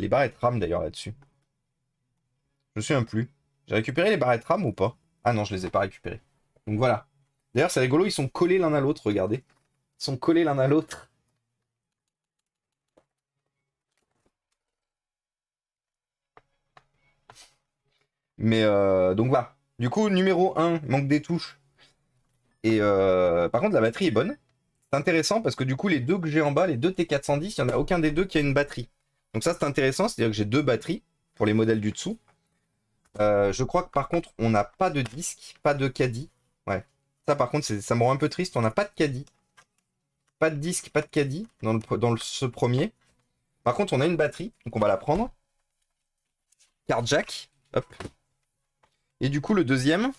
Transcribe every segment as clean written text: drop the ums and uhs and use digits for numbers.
les barrettes RAM d'ailleurs là-dessus. Je me souviens plus. J'ai récupéré les barrettes RAM ou pas? Ah non, je les ai pas récupérées. Donc voilà. D'ailleurs, c'est rigolo, ils sont collés l'un à l'autre, regardez. Ils sont collés l'un à l'autre. Mais donc voilà. Du coup, numéro 1, manque des touches. Et par contre, la batterie est bonne. C'est intéressant parce que du coup, les deux que j'ai en bas, les deux T410, il n'y en a aucun des deux qui a une batterie. Donc ça, c'est intéressant. C'est-à-dire que j'ai deux batteries pour les modèles du dessous. Je crois que par contre, on n'a pas de disque, pas de caddie. Ouais. Ça, par contre, ça me rend un peu triste. On n'a pas de caddie. Pas de disque, pas de caddie ce premier. Par contre, on a une batterie. Donc on va la prendre. Card jack. Hop. Et du coup, le deuxième.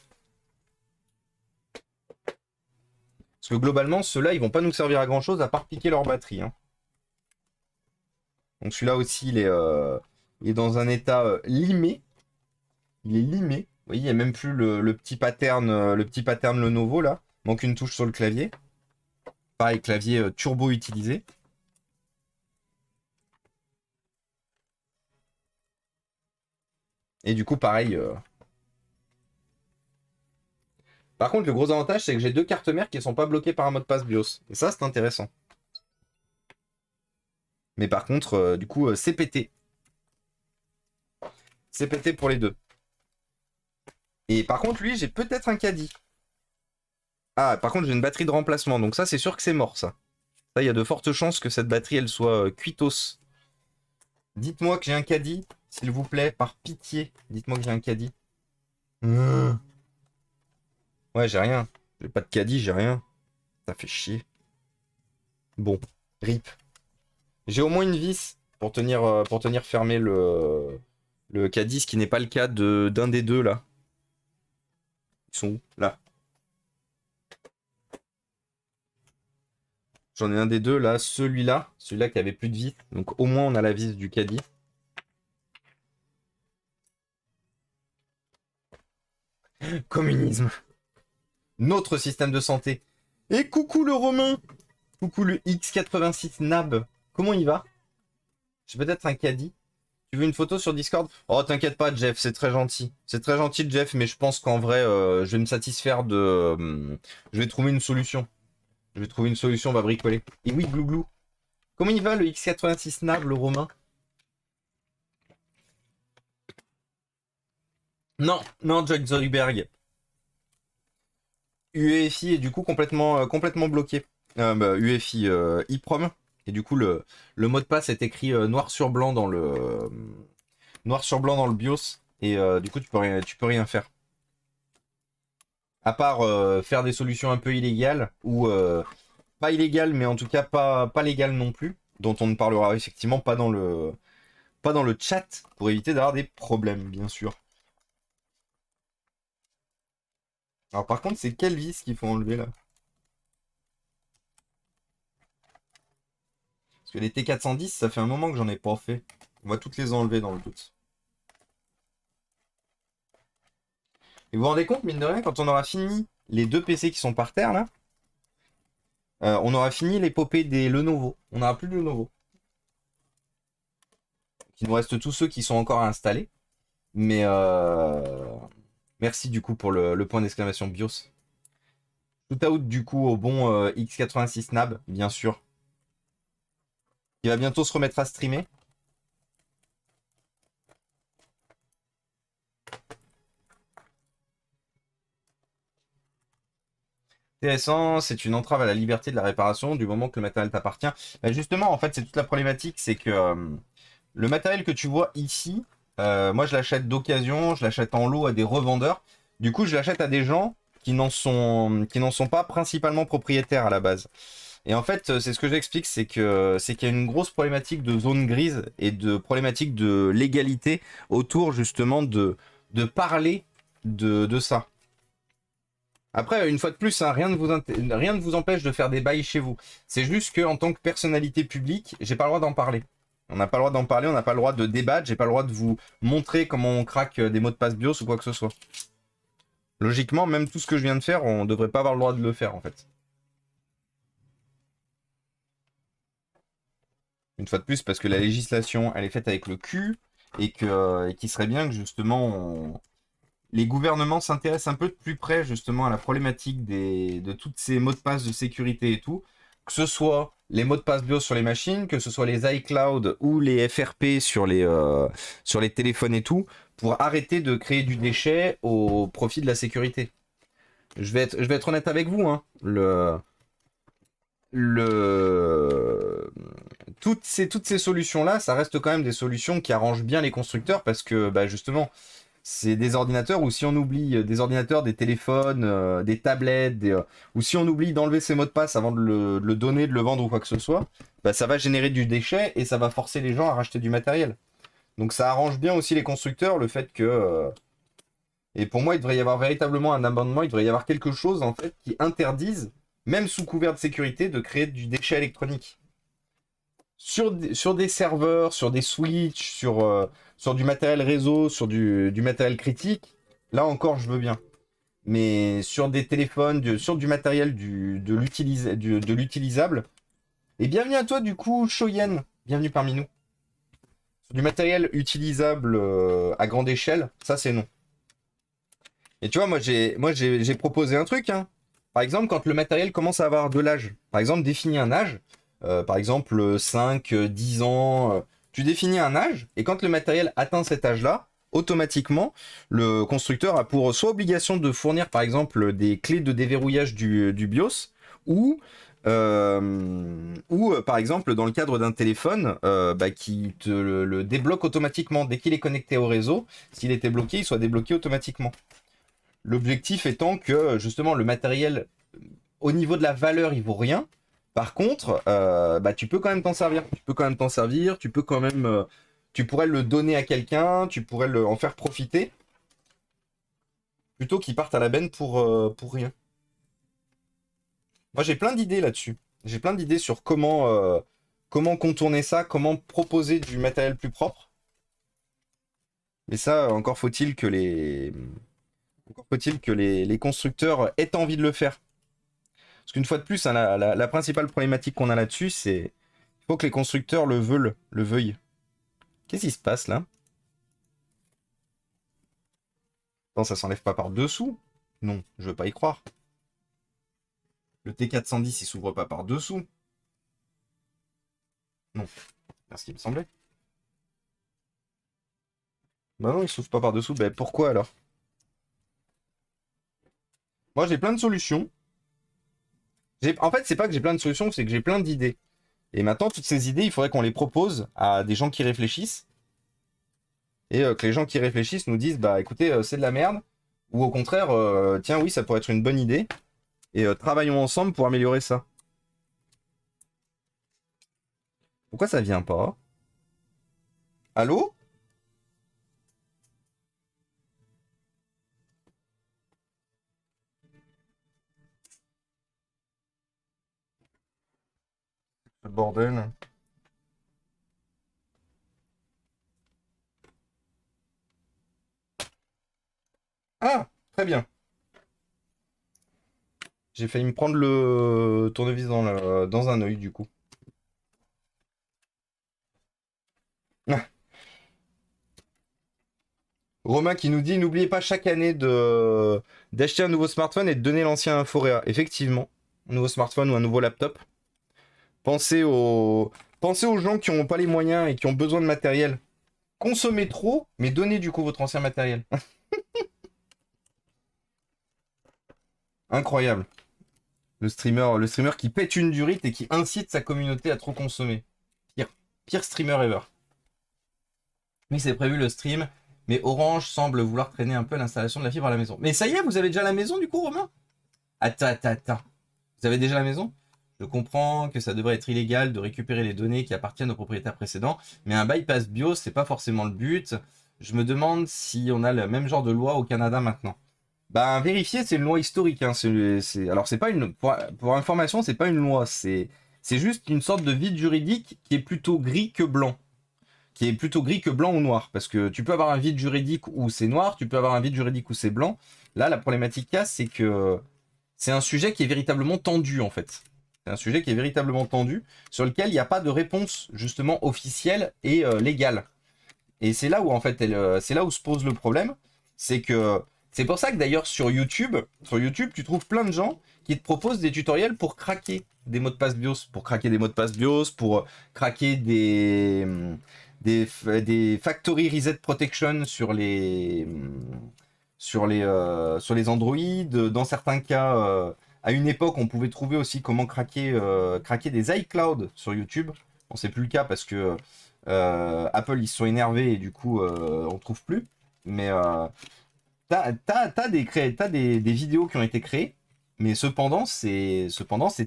Parce que globalement, ceux-là, ils vont pas nous servir à grand-chose à part piquer leur batterie. Hein. Donc celui-là aussi, il est dans un état limé. Il est limé. Vous voyez, il n'y a même plus le petit pattern, Lenovo là. Manque une touche sur le clavier. Pareil, clavier turbo utilisé. Et du coup, pareil. Par contre, le gros avantage, c'est que j'ai deux cartes mères qui ne sont pas bloquées par un mot de passe BIOS. Et ça, c'est intéressant. Mais par contre, du coup, c'est pété. C'est pété pour les deux. Et par contre, lui, j'ai peut-être un caddie. Ah, par contre, j'ai une batterie de remplacement. Donc ça, c'est sûr que c'est mort, ça. Ça, il y a de fortes chances que cette batterie, elle soit cuitos. Dites-moi que j'ai un caddie, s'il vous plaît, par pitié. Dites-moi que j'ai un caddie. Ouais, j'ai rien. J'ai pas de caddie, j'ai rien. Ça fait chier. Bon, rip. J'ai au moins une vis pour tenir fermé le caddie, ce qui n'est pas le cas d'un des deux, là. Ils sont où? Là. J'en ai un des deux, là. Celui-là qui avait plus de vis. Donc au moins, on a la vis du caddie. Communisme. Notre système de santé. Et coucou le Romain. Coucou le X86 Nab. Comment il va? J'ai peut-être un caddie. Tu veux une photo sur Discord? Oh, t'inquiète pas, Jeff, c'est très gentil. C'est très gentil, Jeff, mais je pense qu'en vrai, je vais me satisfaire de... je vais trouver une solution. Je vais trouver une solution, on va bricoler. Et oui, glouglou. Comment il va, le X86 Nab, le Romain? Non, non, Jack Zollberg. UEFI est du coup complètement bloqué. UEFI EEPROM. Et du coup, le mot de passe est écrit noir sur blanc dans le BIOS. Et du coup, tu peux rien faire. À part faire des solutions un peu illégales, ou pas illégales, mais en tout cas pas légales non plus, dont on ne parlera effectivement pas dans le chat, pour éviter d'avoir des problèmes, bien sûr. Alors par contre, c'est quelle vis qu'il faut enlever là? Parce que les T410, ça fait un moment que j'en ai pas fait. On va toutes les enlever dans le doute. Et vous vous rendez compte, mine de rien, quand on aura fini les deux PC qui sont par terre là, on aura fini l'épopée des Lenovo. On n'aura plus de Lenovo. Il nous reste tous ceux qui sont encore installés. Mais merci du coup pour le point d'exclamation BIOS. Tout out du coup au bon X86 Nab, bien sûr. Il va bientôt se remettre à streamer. Intéressant, c'est une entrave à la liberté de la réparation du moment que le matériel t'appartient. Bah, justement, en fait, c'est toute la problématique, c'est que le matériel que tu vois ici, moi je l'achète d'occasion, je l'achète en lot à des revendeurs. Du coup, je l'achète à des gens qui n'en sont pas principalement propriétaires à la base. Et en fait, c'est ce que j'explique, c'est qu'il y a une grosse problématique de zone grise et de problématique de légalité autour justement de parler de ça. Après, une fois de plus, hein, rien ne vous empêche de faire des bails chez vous. C'est juste que en tant que personnalité publique, j'ai pas le droit d'en parler. On n'a pas le droit d'en parler, on n'a pas le droit de débattre, j'ai pas le droit de vous montrer comment on craque des mots de passe BIOS ou quoi que ce soit. Logiquement, même tout ce que je viens de faire, on devrait pas avoir le droit de le faire en fait. Une fois de plus, parce que la législation, elle est faite avec le cul, et qu'il serait bien que justement les gouvernements s'intéressent un peu de plus près justement à la problématique de tous ces mots de passe de sécurité et tout, que ce soit les mots de passe BIOS sur les machines, que ce soit les iCloud ou les FRP sur les téléphones et tout, pour arrêter de créer du déchet au profit de la sécurité. Je vais être honnête avec vous, hein. Le... toutes ces solutions-là, ça reste quand même des solutions qui arrangent bien les constructeurs parce que bah, justement, c'est des ordinateurs où si on oublie des ordinateurs, des téléphones, des tablettes, ou si on oublie d'enlever ses mots de passe avant de le donner, de le vendre ou quoi que ce soit, bah, ça va générer du déchet et ça va forcer les gens à racheter du matériel. Donc ça arrange bien aussi les constructeurs, le fait que... Et pour moi, il devrait y avoir véritablement un amendement, il devrait y avoir quelque chose en fait qui interdise, même sous couvert de sécurité, de créer du déchet électronique. Sur des serveurs, sur des switches, sur du matériel réseau, sur du matériel critique, là encore, je veux bien. Mais sur des téléphones, sur du matériel de l'utilisable. Et bienvenue à toi, du coup, Shoyen. Bienvenue parmi nous. Sur du matériel utilisable à grande échelle, ça, c'est non. Et tu vois, j'ai proposé un truc, hein. Par exemple, quand le matériel commence à avoir de l'âge, par exemple, définis un âge, par exemple 5, 10 ans, tu définis un âge, et quand le matériel atteint cet âge-là, automatiquement, le constructeur a pour soit obligation de fournir, par exemple, des clés de déverrouillage du BIOS, par exemple, dans le cadre d'un téléphone, bah, qui te le débloque automatiquement. Dès qu'il est connecté au réseau, s'il était bloqué, il soit débloqué automatiquement. L'objectif étant que justement le matériel, au niveau de la valeur, il vaut rien. Par contre, bah, tu peux quand même t'en servir. Tu peux quand même t'en servir. Tu peux quand même, tu pourrais le donner à quelqu'un. Tu pourrais en faire profiter plutôt qu'il parte à la benne pour rien. Moi, j'ai plein d'idées là-dessus. J'ai plein d'idées sur comment contourner ça, comment proposer du matériel plus propre. Mais ça, encore faut-il que les constructeurs aient envie de le faire. Parce qu'une fois de plus, hein, la principale problématique qu'on a là-dessus, c'est il faut que les constructeurs le veuillent. Qu'est-ce qui se passe là? Non, ça s'enlève pas par dessous? Non, je veux pas y croire. Le T410, il s'ouvre pas par dessous? Non, c'est ce qu'il me semblait. Bah non, il s'ouvre pas par dessous. Bah pourquoi alors? Moi, j'ai plein de solutions. En fait, c'est pas que j'ai plein de solutions, c'est que j'ai plein d'idées. Et maintenant, toutes ces idées, il faudrait qu'on les propose à des gens qui réfléchissent. Et que les gens qui réfléchissent nous disent, bah écoutez, c'est de la merde. Ou au contraire, tiens, oui, ça pourrait être une bonne idée. Et travaillons ensemble pour améliorer ça. Pourquoi ça vient pas? Allô? Le bordel. Ah, très bien. J'ai failli me prendre le tournevis dans un œil, du coup. Ah. Romain qui nous dit, n'oubliez pas chaque année d'acheter un nouveau smartphone et de donner l'ancien à Foréa. Effectivement, un nouveau smartphone ou un nouveau laptop. Pensez aux gens qui n'ont pas les moyens et qui ont besoin de matériel. Consommez trop, mais donnez du coup votre ancien matériel. Incroyable. Le streamer qui pète une durite et qui incite sa communauté à trop consommer. Pire streamer ever. Oui, c'est prévu le stream, mais Orange semble vouloir traîner un peu l'installation de la fibre à la maison. Mais ça y est, vous avez déjà la maison du coup, Romain? Attends. Vous avez déjà la maison? Je comprends que ça devrait être illégal de récupérer les données qui appartiennent aux propriétaires précédents, mais un bypass BIOS, c'est pas forcément le but. Je me demande si on a le même genre de loi au Canada maintenant. Ben, vérifier, c'est une loi historique. Hein. Alors, c'est pas une. Pour information, c'est pas une loi. C'est juste une sorte de vide juridique qui est plutôt gris que blanc. Qui est plutôt gris que blanc ou noir. Parce que tu peux avoir un vide juridique où c'est noir, tu peux avoir un vide juridique où c'est blanc. Là, la problématique c'est que c'est un sujet qui est véritablement tendu, en fait. C'est un sujet qui est véritablement tendu, sur lequel il n'y a pas de réponse justement officielle et légale. Et c'est là où en fait, c'est là où se pose le problème, c'est que c'est pour ça que d'ailleurs sur YouTube, tu trouves plein de gens qui te proposent des tutoriels pour craquer des mots de passe BIOS, pour craquer des factory reset protection sur les Android. Dans certains cas, à une époque, on pouvait trouver aussi comment craquer des iCloud sur YouTube. Bon, c'est plus le cas parce que Apple, ils se sont énervés et du coup, on trouve plus. Mais t'as des vidéos qui ont été créées, mais cependant, c'est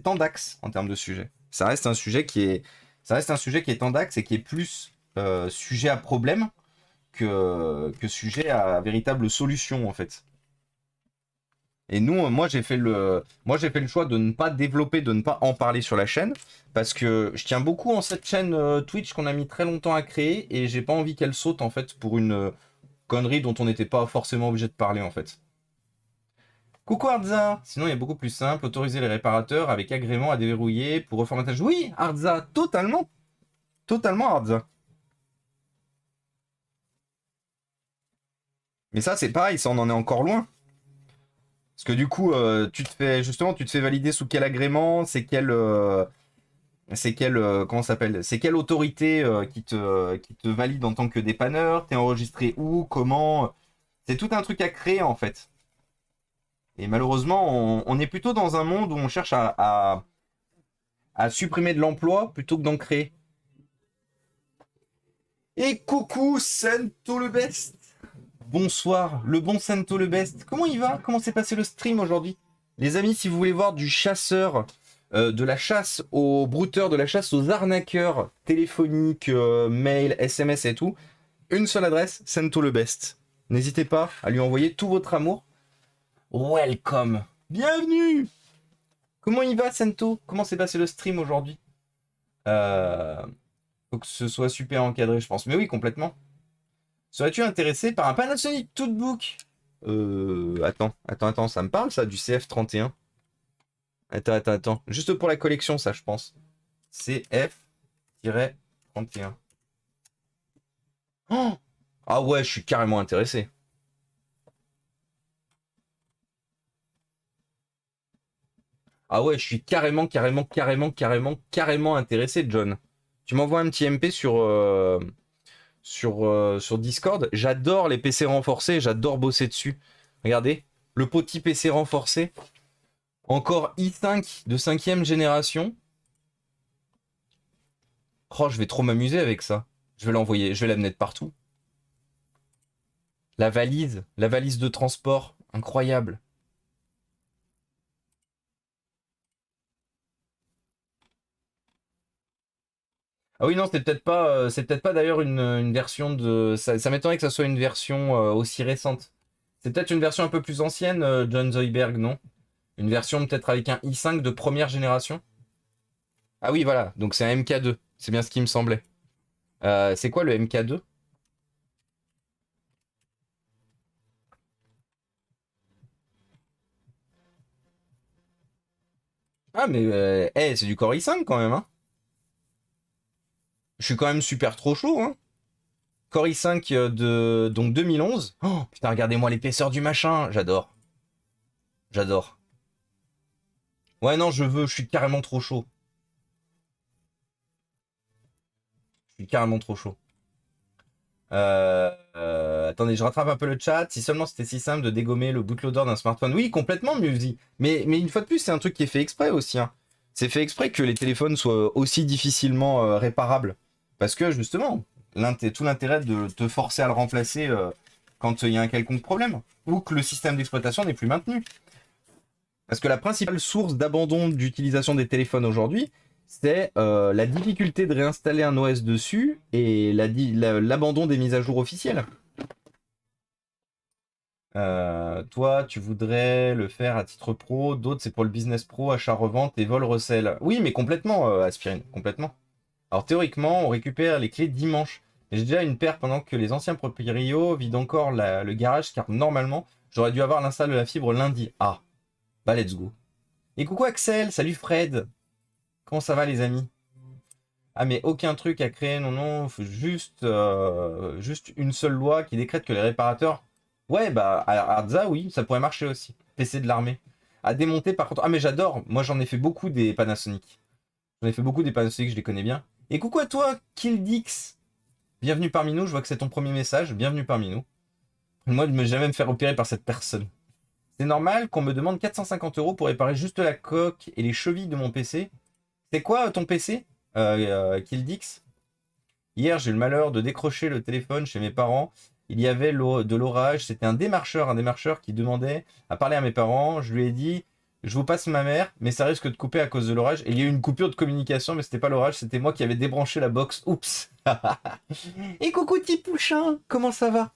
tendax en termes de sujet. Ça reste un sujet qui est tendax et qui est plus sujet à problème que sujet à véritable solution en fait. Et nous, moi j'ai fait le choix de ne pas développer, de ne pas en parler sur la chaîne, parce que je tiens beaucoup en cette chaîne Twitch qu'on a mis très longtemps à créer, et j'ai pas envie qu'elle saute en fait pour une connerie dont on n'était pas forcément obligé de parler en fait. Coucou Arza. Sinon il y a beaucoup plus simple, autoriser les réparateurs avec agrément à déverrouiller pour reformatage. Oui Arza, totalement. Totalement Arza. Mais ça c'est pareil, ça on en est encore loin. Parce que du coup, tu te fais valider sous quel agrément, comment ça s'appelle, c'est quelle autorité qui te valide en tant que dépanneur, t'es enregistré où, comment, c'est tout un truc à créer en fait. Et malheureusement, on est plutôt dans un monde où on cherche à supprimer de l'emploi plutôt que d'en créer. Et coucou Sento le Best. Bonsoir, le bon Sento le Best. Comment il va? Comment s'est passé le stream aujourd'hui? Les amis, si vous voulez voir du chasseur, de la chasse aux brouteurs, de la chasse aux arnaqueurs téléphoniques, mail, SMS et tout, une seule adresse, Sento le Best. N'hésitez pas à lui envoyer tout votre amour. Welcome. Bienvenue. Comment il va Sento? Comment s'est passé le stream aujourd'hui? Faut que ce soit super encadré, je pense. Mais oui, complètement. Serais-tu intéressé par un Panasonic Tutebook? Attends, ça me parle ça du CF31? Attends. Juste pour la collection, ça, je pense. CF-31. Oh, ah ouais, je suis carrément intéressé. Ah ouais, je suis carrément intéressé, John. Tu m'envoies un petit MP sur Discord. J'adore les PC renforcés, j'adore bosser dessus. Regardez, le petit PC renforcé. Encore i5 de 5e génération. Oh, je vais trop m'amuser avec ça. Je vais l'envoyer, je vais l'amener de partout. La valise de transport, incroyable. Ah oui, non, c'est peut-être pas d'ailleurs une version de. Ça m'étonnerait que ça soit une version aussi récente. C'est peut-être une version un peu plus ancienne, John Zoidberg, non? Une version peut-être avec un i5 de première génération? Ah oui, voilà, donc c'est un MK2. C'est bien ce qui me semblait. C'est quoi le MK2? Ah, mais c'est du Core i5 quand même, hein? Je suis quand même super trop chaud, hein? Core i5 de donc 2011. Oh, putain, regardez-moi l'épaisseur du machin. J'adore. Ouais, non, je suis carrément trop chaud. Je suis carrément trop chaud. Attendez, je rattrape un peu le chat. Si seulement c'était si simple de dégommer le bootloader d'un smartphone. Oui, complètement, Musi. Mais une fois de plus, c'est un truc qui est fait exprès aussi, hein. C'est fait exprès que les téléphones soient aussi difficilement réparables. Parce que justement, tout l'intérêt de te forcer à le remplacer quand il y a un quelconque problème. Ou que le système d'exploitation n'est plus maintenu. Parce que la principale source d'abandon d'utilisation des téléphones aujourd'hui, c'est la difficulté de réinstaller un OS dessus et l'abandon des mises à jour officielles. Toi, tu voudrais le faire à titre pro, d'autres c'est pour le business pro, achat-revente et vol-recel. Oui, mais complètement, Aspirine, complètement. Alors théoriquement, on récupère les clés dimanche. J'ai déjà une paire pendant que les anciens proprios vident encore le garage, car normalement, j'aurais dû avoir l'install de la fibre lundi. Ah, bah let's go. Et coucou Axel, salut Fred. Comment ça va les amis? Ah mais aucun truc à créer, non, non, faut juste une seule loi qui décrète que les réparateurs... Ouais, bah, à Arza, oui, ça pourrait marcher aussi. PC de l'armée. À démonter, par contre... Ah mais j'adore, moi j'en ai fait beaucoup des Panasonic. J'en ai fait beaucoup des Panasonic, je les connais bien. Et coucou à toi, Killdix. Bienvenue parmi nous, je vois que c'est ton premier message, bienvenue parmi nous. Moi, je ne me jamais me faire opérer par cette personne. C'est normal qu'on me demande 450 € pour réparer juste la coque et les chevilles de mon PC. C'est quoi ton PC, Killdix? Hier, j'ai eu le malheur de décrocher le téléphone chez mes parents. Il y avait de l'orage. C'était un démarcheur qui demandait à parler à mes parents. Je lui ai dit, je vous passe ma mère, mais ça risque de couper à cause de l'orage. Et il y a eu une coupure de communication, mais c'était pas l'orage, c'était moi qui avais débranché la box. Oups. Et coucou petit pouchin, comment ça va?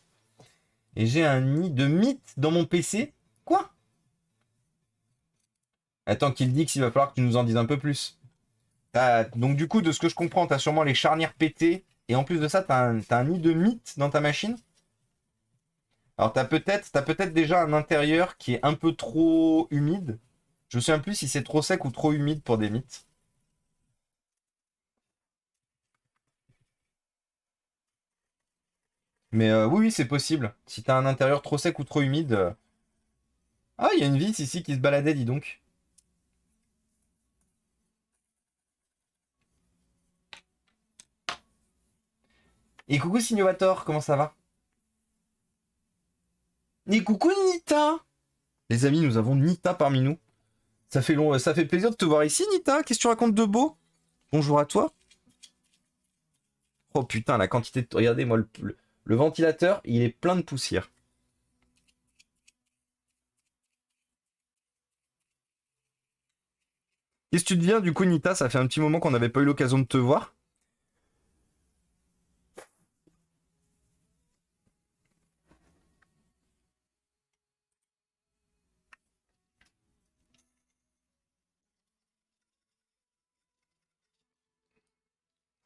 Et j'ai un nid de mythe dans mon PC. Quoi? Attends qu'il dit qu'il va falloir que tu nous en dises un peu plus. Donc du coup, de ce que je comprends, t'as sûrement les charnières pétées. Et en plus de ça, t'as un nid de mythe dans ta machine. Alors t'as peut-être déjà un intérieur qui est un peu trop humide. Je me souviens plus si c'est trop sec ou trop humide pour des mythes. Mais oui, oui, c'est possible. Si t'as un intérieur trop sec ou trop humide. Ah, il y a une vis ici qui se baladait, dis donc. Et coucou Signovator, comment ça va? Et coucou Nita! Les amis, nous avons Nita parmi nous. Ça fait plaisir de te voir ici, Nita. Qu'est-ce que tu racontes de beau? Bonjour à toi. Oh putain, la quantité de... Regardez, moi, le ventilateur, il est plein de poussière. Qu'est-ce que tu deviens, du coup, Nita? Ça fait un petit moment qu'on n'avait pas eu l'occasion de te voir.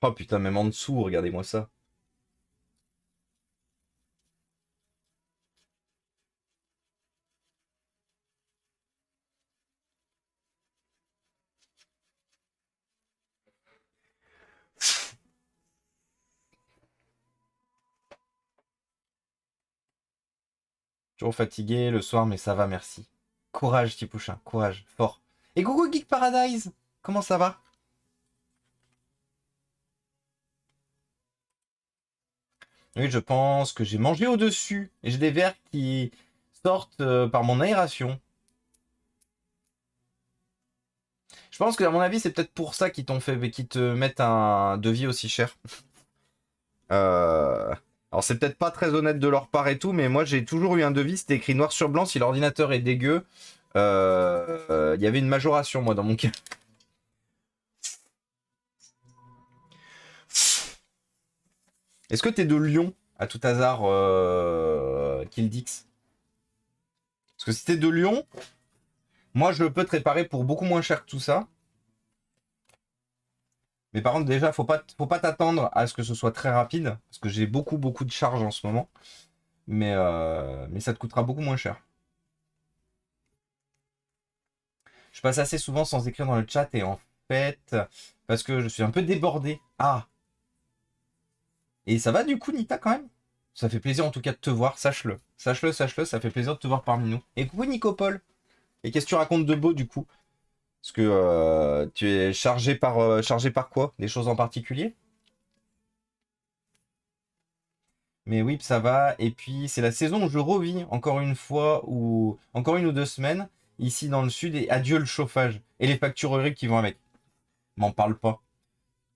Oh putain, même en dessous, regardez-moi ça. Toujours fatigué le soir, mais ça va, merci. Courage, petit pouchin, courage, fort. Et coucou Geek Paradise, comment ça va? Oui, je pense que j'ai mangé au-dessus. Et j'ai des vers qui sortent par mon aération. Je pense que, à mon avis, c'est peut-être pour ça qu'ils t'ont fait, qu'ils te mettent un devis aussi cher. Euh, Alors, c'est peut-être pas très honnête de leur part et tout, mais moi, j'ai toujours eu un devis. C'était écrit noir sur blanc. Si l'ordinateur est dégueu, il y avait une majoration, moi, dans mon cas. Est-ce que t'es de Lyon, à tout hasard, Kildix? Parce que si t'es de Lyon, moi, je peux te réparer pour beaucoup moins cher que tout ça. Mais par contre, déjà, faut pas t'attendre à ce que ce soit très rapide, parce que j'ai beaucoup, beaucoup de charges en ce moment. Mais ça te coûtera beaucoup moins cher. Je passe assez souvent sans écrire dans le chat et en fait, parce que je suis un peu débordé. Ah! Et ça va du coup, Nita, quand même? Ça fait plaisir en tout cas de te voir, sache-le. Sache-le, sache-le, ça fait plaisir de te voir parmi nous. Et coucou Nicopole. Et qu'est-ce que tu racontes de beau du coup? Parce que tu es chargé par quoi? Des choses en particulier? Mais oui, ça va. Et puis, c'est la saison où je revis encore une fois, ou encore une ou deux semaines, ici dans le sud, et adieu le chauffage. Et les factures horribles qui vont avec. M'en parle pas.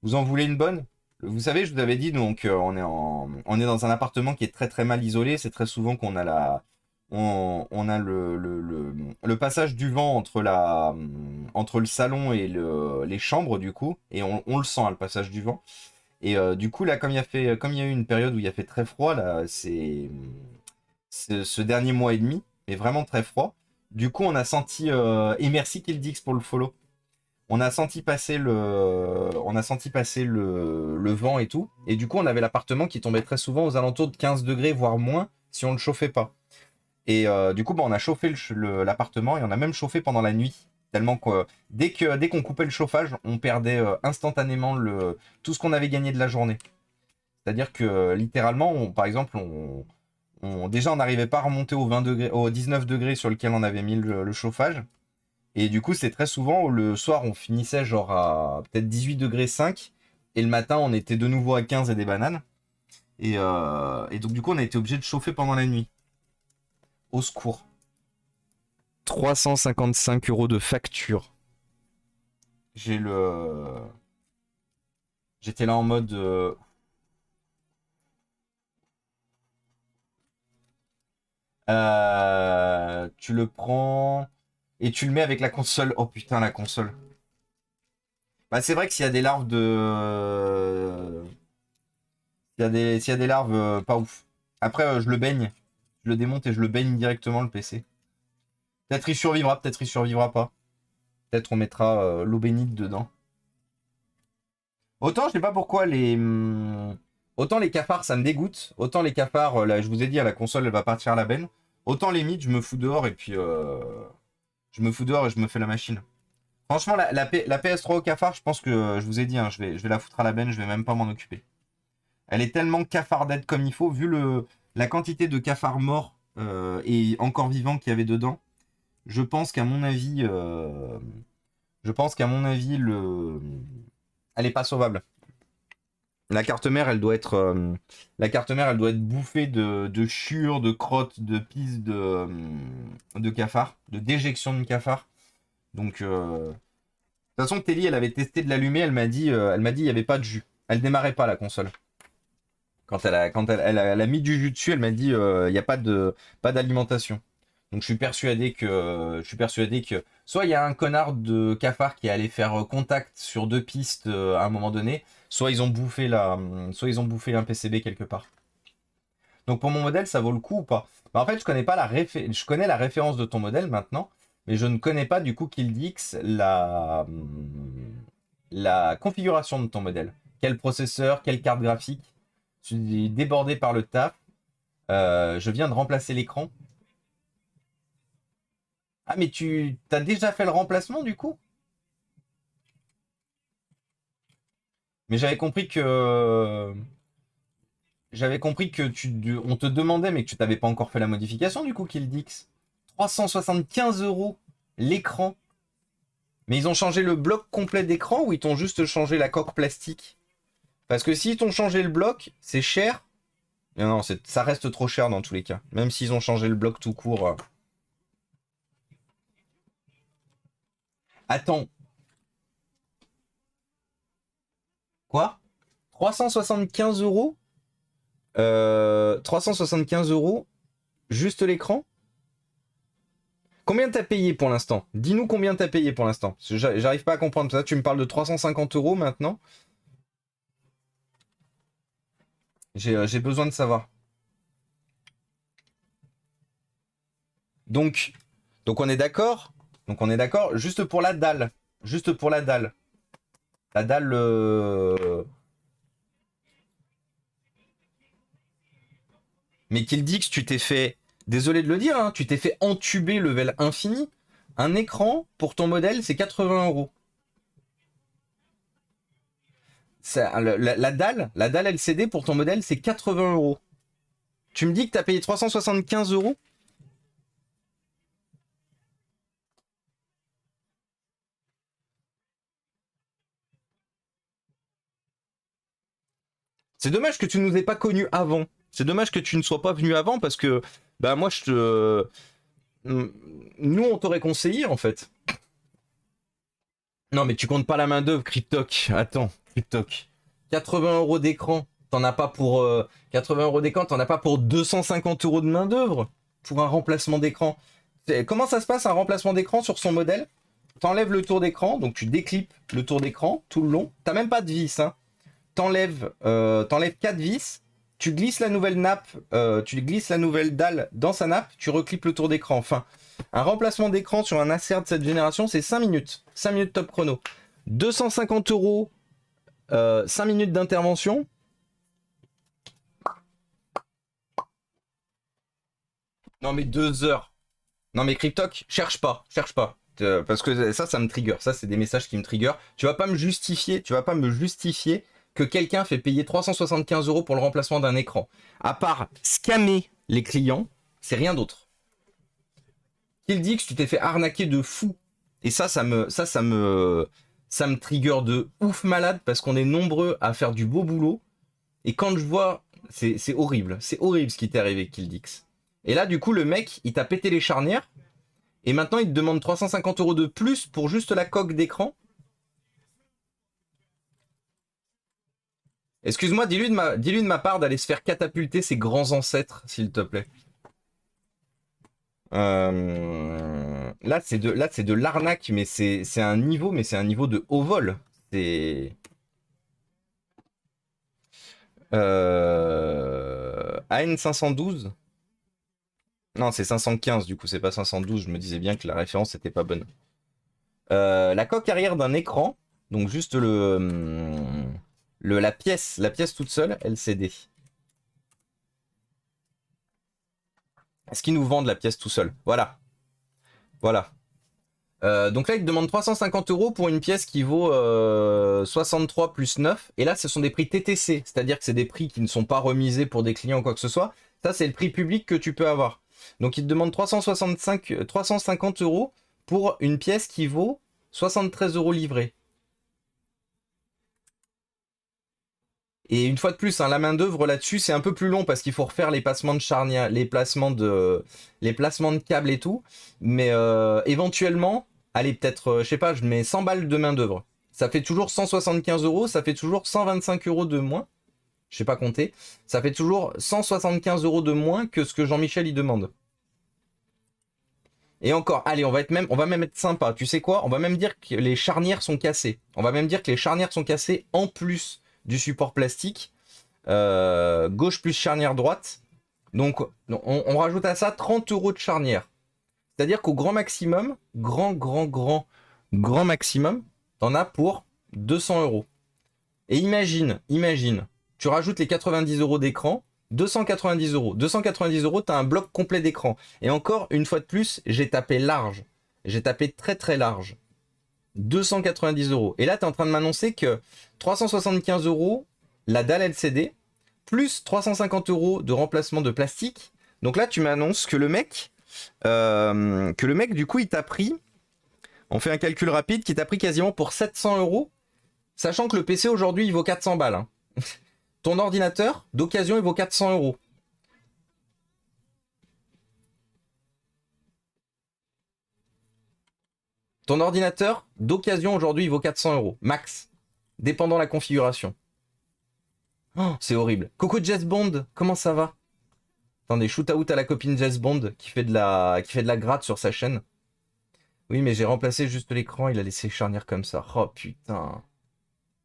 Vous en voulez une bonne? Vous savez, je vous avais dit, donc, on est dans un appartement qui est très très mal isolé. C'est très souvent qu'on a on a le passage du vent entre le salon et les chambres, du coup. Et on le sent, hein, le passage du vent. Et du coup, là, comme il y a eu une période où il a fait très froid, là, ce dernier mois et demi, est vraiment très froid. Du coup, on a senti, et merci Kildix pour le follow. On a senti passer le vent et tout. Et du coup, on avait l'appartement qui tombait très souvent aux alentours de 15 degrés, voire moins, si on ne le chauffait pas. Et du coup, bah, on a chauffé l'appartement et on a même chauffé pendant la nuit. Tellement que dès qu'on coupait le chauffage, on perdait instantanément tout ce qu'on avait gagné de la journée. C'est-à-dire que littéralement, par exemple, déjà on n'arrivait pas à remonter au 20 degrés, au 19 degrés sur lequel on avait mis le chauffage. Et du coup, c'est très souvent le soir, on finissait genre à peut-être 18 degrés 5. Et le matin, on était de nouveau à 15 et des bananes. Et donc, du coup, on a été obligé de chauffer pendant la nuit. Au secours. 355 € de facture. J'étais là en mode. Tu le prends et tu le mets avec la console. Oh putain, la console. Bah, c'est vrai que s'il y a des larves de. S'il y a des larves, pas ouf. Après, je le baigne. Je le démonte et je le baigne directement, le PC. Peut-être il survivra, peut-être il survivra pas. Peut-être on mettra l'eau bénite dedans. Autant, je sais pas pourquoi autant les cafards, ça me dégoûte. Autant les cafards, là, je vous ai dit, à la console, elle va partir à la benne. Autant les mythes, je me fous dehors et puis... je me fous dehors et je me fais la machine. Franchement, la PS3 au cafard, je pense que, je vous ai dit, hein, je vais la foutre à la benne, je vais même pas m'en occuper. Elle est tellement cafardette comme il faut, vu la quantité de cafards morts et encore vivants qu'il y avait dedans. Je pense qu'à mon avis, elle est pas sauvable. La carte mère, elle doit être, bouffée de chure, de crottes, de pisse de cafards, de déjection de cafards. Donc, de toute façon, Telly, elle avait testé de l'allumer, elle m'a dit, il n'y avait pas de jus. Elle démarrait pas la console. Quand elle a mis du jus dessus, elle m'a dit, il n'y a pas d'alimentation. Donc je suis persuadé que soit il y a un connard de cafard qui est allé faire contact sur deux pistes à un moment donné, soit ils ont bouffé un PCB quelque part. Donc pour mon modèle, ça vaut le coup ou pas? Bah, en fait, je connais la référence de ton modèle maintenant, mais je ne connais pas du coup Kildix la configuration de ton modèle. Quel processeur, quelle carte graphique? Je suis débordé par le taf. Je viens de remplacer l'écran. Ah, mais tu as déjà fait le remplacement du coup? Mais on te demandait, mais que tu t'avais pas encore fait la modification du coup, Kildix. 375 € l'écran. Mais ils ont changé le bloc complet d'écran ou ils t'ont juste changé la coque plastique? Parce que s'ils t'ont changé le bloc, c'est cher. Non, non, ça reste trop cher dans tous les cas. Même s'ils ont changé le bloc tout court. Attends. Quoi? 375 €? 375 € juste l'écran? Combien t'as payé pour l'instant? Dis-nous combien t'as payé pour l'instant. J'arrive pas à comprendre. Ça, tu me parles de 350 € maintenant. J'ai besoin de savoir. Donc on est d'accord. Donc on est d'accord. Juste pour la dalle. Juste pour la dalle. La dalle. Mais qu'il dit que tu t'es fait. Désolé de le dire, hein, tu t'es fait entuber level infini. Un écran pour ton modèle, c'est 80 €. La dalle LCD pour ton modèle, c'est 80 €. Tu me dis que t'as payé 375 €? C'est dommage que tu nous aies pas connus avant. C'est dommage que tu ne sois pas venu avant parce que, bah, moi, nous, on t'aurait conseillé, en fait. Non, mais tu comptes pas la main-d'œuvre, Cryptoc. Attends, Cryptoc. 80 € d'écran. T'en as pas pour 80 € d'écran, t'en as pas pour 250 € de main-d'œuvre pour un remplacement d'écran. Comment ça se passe un remplacement d'écran sur son modèle? T'enlèves le tour d'écran, donc tu déclipes le tour d'écran tout le long. T'as même pas de vis, hein. T'enlèves 4 vis, tu glisses la nouvelle nappe, tu glisses la nouvelle dalle dans sa nappe, tu reclips le tour d'écran. Enfin, un remplacement d'écran sur un Acer de cette génération, c'est 5 minutes. 5 minutes top chrono. 250 €, 5 minutes d'intervention. Non mais 2 heures. Non mais Cryptoc, cherche pas, cherche pas. Parce que ça me trigger. Ça, c'est des messages qui me trigger. Tu vas pas me justifier que quelqu'un fait payer 375 € pour le remplacement d'un écran. À part scammer les clients, c'est rien d'autre. Qu'il dit que tu t'es fait arnaquer de fou. Et ça me trigger de ouf malade parce qu'on est nombreux à faire du beau boulot. Et quand je vois, c'est horrible. C'est horrible ce qui t'est arrivé, Kildix. Et là, du coup, le mec, il t'a pété les charnières. Et maintenant, il te demande 350 € de plus pour juste la coque d'écran. Excuse-moi, dis-lui de ma part d'aller se faire catapulter ses grands ancêtres, s'il te plaît. Là, c'est de l'arnaque, mais c'est un niveau de haut vol. C'est... AN 512. Non, c'est 515 du coup, c'est pas 512. Je me disais bien que la référence n'était pas bonne. La coque arrière d'un écran, donc juste la pièce toute seule, LCD. Est-ce qu'ils nous vendent la pièce tout seul? Voilà. Voilà. Donc là, ils te demandent 350 € pour une pièce qui vaut 63 plus 9. Et là, ce sont des prix TTC, c'est-à-dire que c'est des prix qui ne sont pas remisés pour des clients ou quoi que ce soit. Ça, c'est le prix public que tu peux avoir. Donc, ils te demandent 350 € pour une pièce qui vaut 73 € livrée. Et une fois de plus, hein, la main d'œuvre là-dessus, c'est un peu plus long parce qu'il faut refaire les placements de charnière, les placements de câbles et tout. Mais éventuellement, allez, peut-être, je sais pas, je mets 100 balles de main d'œuvre. Ça fait toujours 175 €, ça fait toujours 125 € de moins. Je sais pas compter. Ça fait toujours 175 € de moins que ce que Jean-Michel y demande. Et encore, allez, on va même être sympa. Tu sais quoi? On va même dire que les charnières sont cassées. On va même dire que les charnières sont cassées en plus du support plastique. Gauche plus charnière droite. Donc, on rajoute à ça 30 € de charnière. C'est-à-dire qu'au grand maximum, grand maximum, t'en as pour 200 €. Et imagine, tu rajoutes les 90 € d'écran, 290 €. 290 €, t'as un bloc complet d'écran. Et encore, une fois de plus, j'ai tapé large. J'ai tapé très très large. 290 €. Et là, tu es en train de m'annoncer que 375 € la dalle LCD, plus 350 € de remplacement de plastique. Donc là, tu m'annonces que le mec, du coup, il t'a pris, on fait un calcul rapide, qui t'a pris quasiment pour 700 €, sachant que le PC aujourd'hui, il vaut 400 balles. Hein. Ton ordinateur, d'occasion, il vaut 400 €. Ton ordinateur, d'occasion, aujourd'hui, il vaut 400 €. Max. Dépendant la configuration. Oh, c'est horrible. Coucou Jess Bond, comment ça va? Attendez, shoot out à la copine Jess Bond qui fait de la gratte sur sa chaîne. Oui, mais j'ai remplacé juste l'écran, il a laissé charnière comme ça. Oh putain.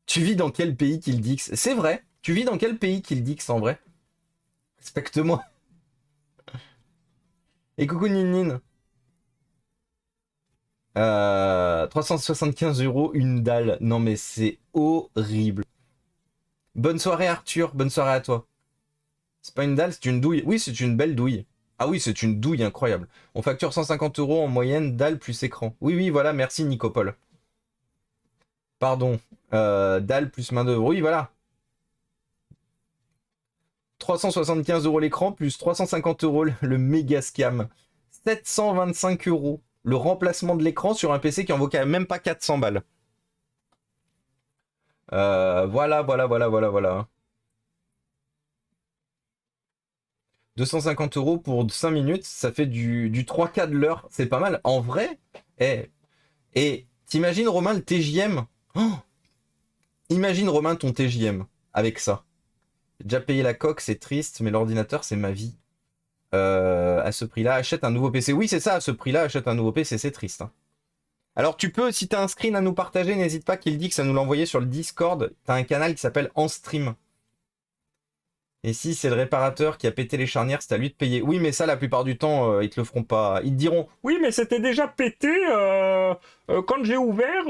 Tu vis dans quel pays Kildix? C'est vrai. Tu vis dans quel pays Kildix en vrai? Respecte-moi. Et coucou Ninine. 375 €, une dalle. Non mais c'est horrible. Bonne soirée Arthur, bonne soirée à toi. C'est pas une dalle, c'est une douille. Oui, c'est une belle douille. Ah oui, c'est une douille incroyable. On facture 150 € en moyenne, dalle plus écran. Oui, oui, voilà, merci Nicopole. Pardon. Dalle plus main d'œuvre. Oui, voilà. 375 € l'écran, plus 350 € le méga scam. 725 € le remplacement de l'écran sur un PC qui en vaut quand même pas 400 balles. Voilà. 250 € pour 5 minutes, ça fait du 3K de l'heure. C'est pas mal. En vrai, et t'imagines Romain le TJM? Oh, imagine Romain ton TJM avec ça. J'ai déjà payé la coque, c'est triste, mais l'ordinateur c'est ma vie. À ce prix-là, achète un nouveau PC. Oui, c'est ça, à ce prix-là, achète un nouveau PC, c'est triste. Hein. Alors tu peux, si t'as un screen à nous partager, n'hésite pas qu'il dit que ça nous l'envoyer sur le Discord. T'as un canal qui s'appelle En Stream. Et si c'est le réparateur qui a pété les charnières, c'est à lui de payer. Oui, mais ça, la plupart du temps, ils te le feront pas. Ils te diront, oui, mais c'était déjà pété quand j'ai ouvert.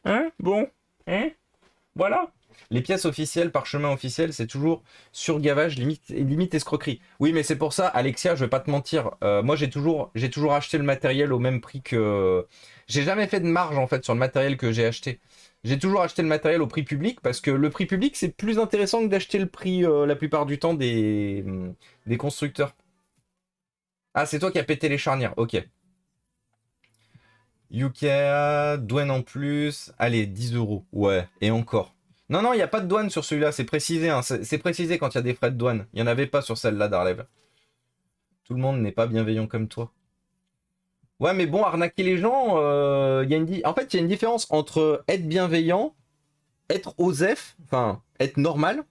Hein, bon, hein, voilà. Les pièces officielles, parchemin officiel, c'est toujours surgavage, limite escroquerie. Oui, mais c'est pour ça, Alexia, je vais pas te mentir. Moi, j'ai toujours acheté le matériel au même prix que... J'ai jamais fait de marge, en fait, sur le matériel que j'ai acheté. J'ai toujours acheté le matériel au prix public, parce que le prix public, c'est plus intéressant que d'acheter le prix, la plupart du temps, des constructeurs. Ah, c'est toi qui as pété les charnières, ok. Yukea, douane en plus. Allez, 10 euros. Ouais, et encore. Non, non, il n'y a pas de douane sur celui-là, c'est précisé. Hein. C'est précisé quand il y a des frais de douane. Il n'y en avait pas sur celle-là d'Arlev. Tout le monde n'est pas bienveillant comme toi. Ouais, mais bon, arnaquer les gens, en fait, il y a une différence entre être bienveillant, être OSEF, enfin, être normal,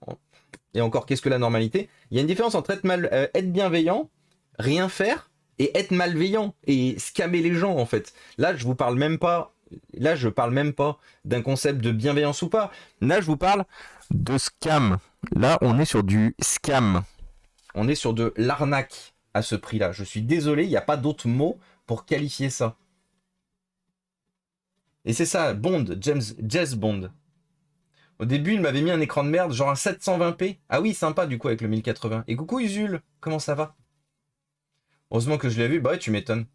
et encore, qu'est-ce que la normalité? Il y a une différence entre être bienveillant, rien faire, et être malveillant, et scammer les gens, en fait. Là, je vous parle même pas... Là, je parle même pas d'un concept de bienveillance ou pas. Là, je vous parle de scam. Là, on est sur du scam. On est sur de l'arnaque à ce prix-là. Je suis désolé, il n'y a pas d'autre mot pour qualifier ça. Et c'est ça, Bond, Jazz Bond. Au début, il m'avait mis un écran de merde, genre un 720p. Ah oui, sympa du coup avec le 1080. Et coucou Usul, comment ça va? Heureusement que je l'ai vu, bah ouais, tu m'étonnes.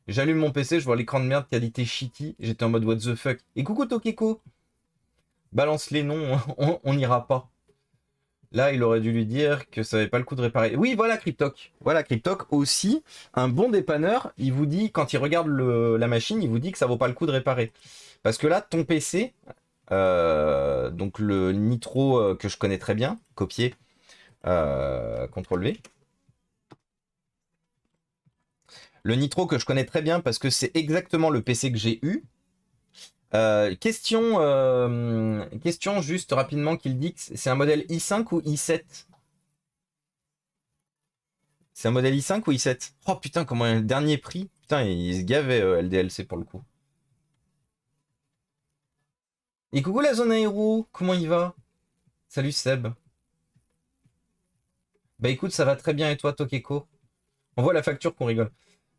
J'allume mon PC, je vois l'écran de merde, qualité shitty. J'étais en mode what the fuck. Et coucou Tokeko. Balance les noms, on n'ira pas. Là, il aurait dû lui dire que ça n'avait pas le coup de réparer. Oui, voilà Cryptoc. Voilà Cryptoc aussi. Un bon dépanneur, il vous dit, quand il regarde la machine, il vous dit que ça vaut pas le coup de réparer. Parce que là, ton PC, donc le Nitro que je connais très bien, copier, CTRL V. Le Nitro que je connais très bien parce que c'est exactement le PC que j'ai eu. Question juste rapidement qu'il dit que c'est un modèle i5 ou i7? C'est un modèle i5 ou i7? Oh putain, comment le dernier prix? Putain, il se gavait LDLC pour le coup. Et coucou la zone aéro, comment il va? Salut Seb. Bah écoute, ça va très bien et toi Tokeko? On voit la facture qu'on rigole.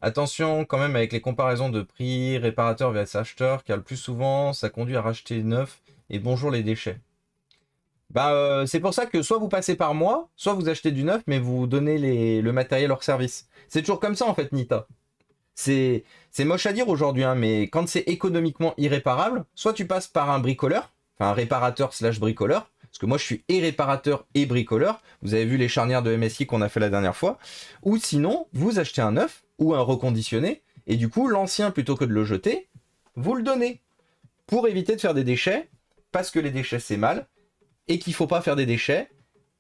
Attention quand même avec les comparaisons de prix, réparateur vs acheteur, car le plus souvent ça conduit à racheter neuf et bonjour les déchets. Bah c'est pour ça que soit vous passez par moi, soit vous achetez du neuf mais vous donnez le matériel hors service. C'est toujours comme ça en fait Nita. C'est moche à dire aujourd'hui, hein, mais quand c'est économiquement irréparable, soit tu passes par un bricoleur, enfin un réparateur slash bricoleur, parce que moi je suis et réparateur et bricoleur, vous avez vu les charnières de MSI qu'on a fait la dernière fois, ou sinon vous achetez un neuf ou un reconditionné, et du coup l'ancien plutôt que de le jeter, vous le donnez, pour éviter de faire des déchets, parce que les déchets c'est mal, et qu'il faut pas faire des déchets,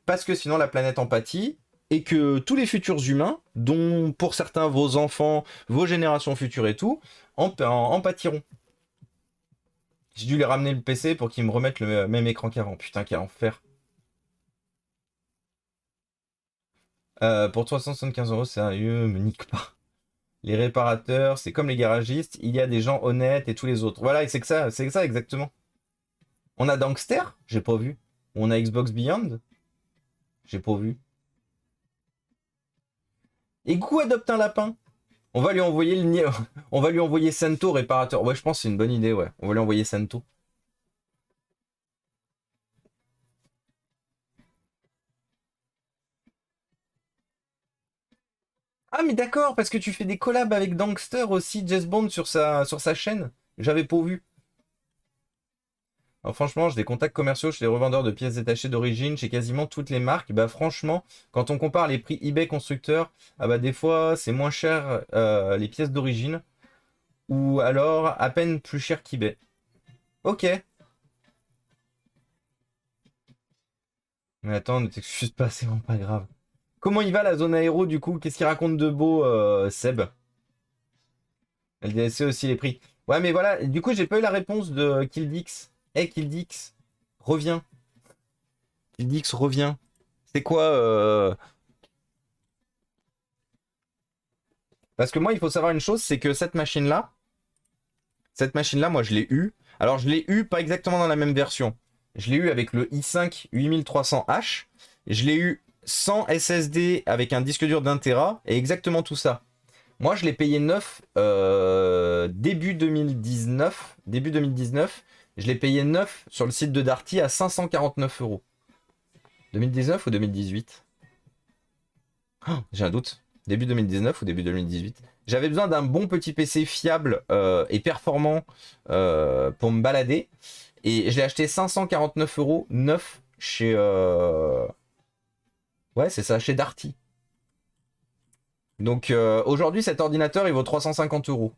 parce que sinon la planète en pâtit, et que tous les futurs humains, dont pour certains vos enfants, vos générations futures et tout, en pâtiront. J'ai dû les ramener le PC pour qu'ils me remettent le même écran qu'avant. Putain, quel enfer. Pour 375 €, sérieux, me nique pas. Les réparateurs, c'est comme les garagistes, il y a des gens honnêtes et tous les autres. Voilà, et c'est ça exactement. On a Dankster, j'ai pas vu. On a Xbox Beyond, j'ai pas vu. Et Gou adopte un lapin. On va lui envoyer on va lui envoyer Santo réparateur. Ouais, je pense que c'est une bonne idée, ouais. On va lui envoyer Santo. Ah mais d'accord, parce que tu fais des collabs avec Dankster aussi, Jazz Bond sur sa chaîne. J'avais pas vu. Alors, franchement, j'ai des contacts commerciaux chez les revendeurs de pièces détachées d'origine, chez quasiment toutes les marques. Bah franchement, quand on compare les prix eBay constructeurs, ah bah des fois c'est moins cher les pièces d'origine, ou alors à peine plus cher qu'eBay. Ok. Mais attends, ne t'excuse pas, c'est vraiment pas grave. Comment il va la zone aéro du coup? Qu'est-ce qu'il raconte de beau, Seb? LDSC aussi les prix. Ouais, mais voilà, du coup, j'ai pas eu la réponse de Kildix. Hey Kildix, reviens. Kildix, reviens. C'est quoi Parce que moi, il faut savoir une chose, c'est que cette machine-là, moi, je l'ai eue. Alors, je l'ai eue pas exactement dans la même version. Je l'ai eu avec le i5 8300H. Je l'ai eu sans SSD avec un disque dur d'1 Tera et exactement tout ça. Moi, je l'ai payé neuf début 2019. Je l'ai payé neuf sur le site de Darty à 549 euros. 2019 ou 2018? Oh, j'ai un doute. Début 2019 ou début 2018? J'avais besoin d'un bon petit PC fiable et performant pour me balader. Et je l'ai acheté 549 euros neuf chez... Ouais, c'est ça, chez Darty. Donc aujourd'hui, cet ordinateur, il vaut 350 euros.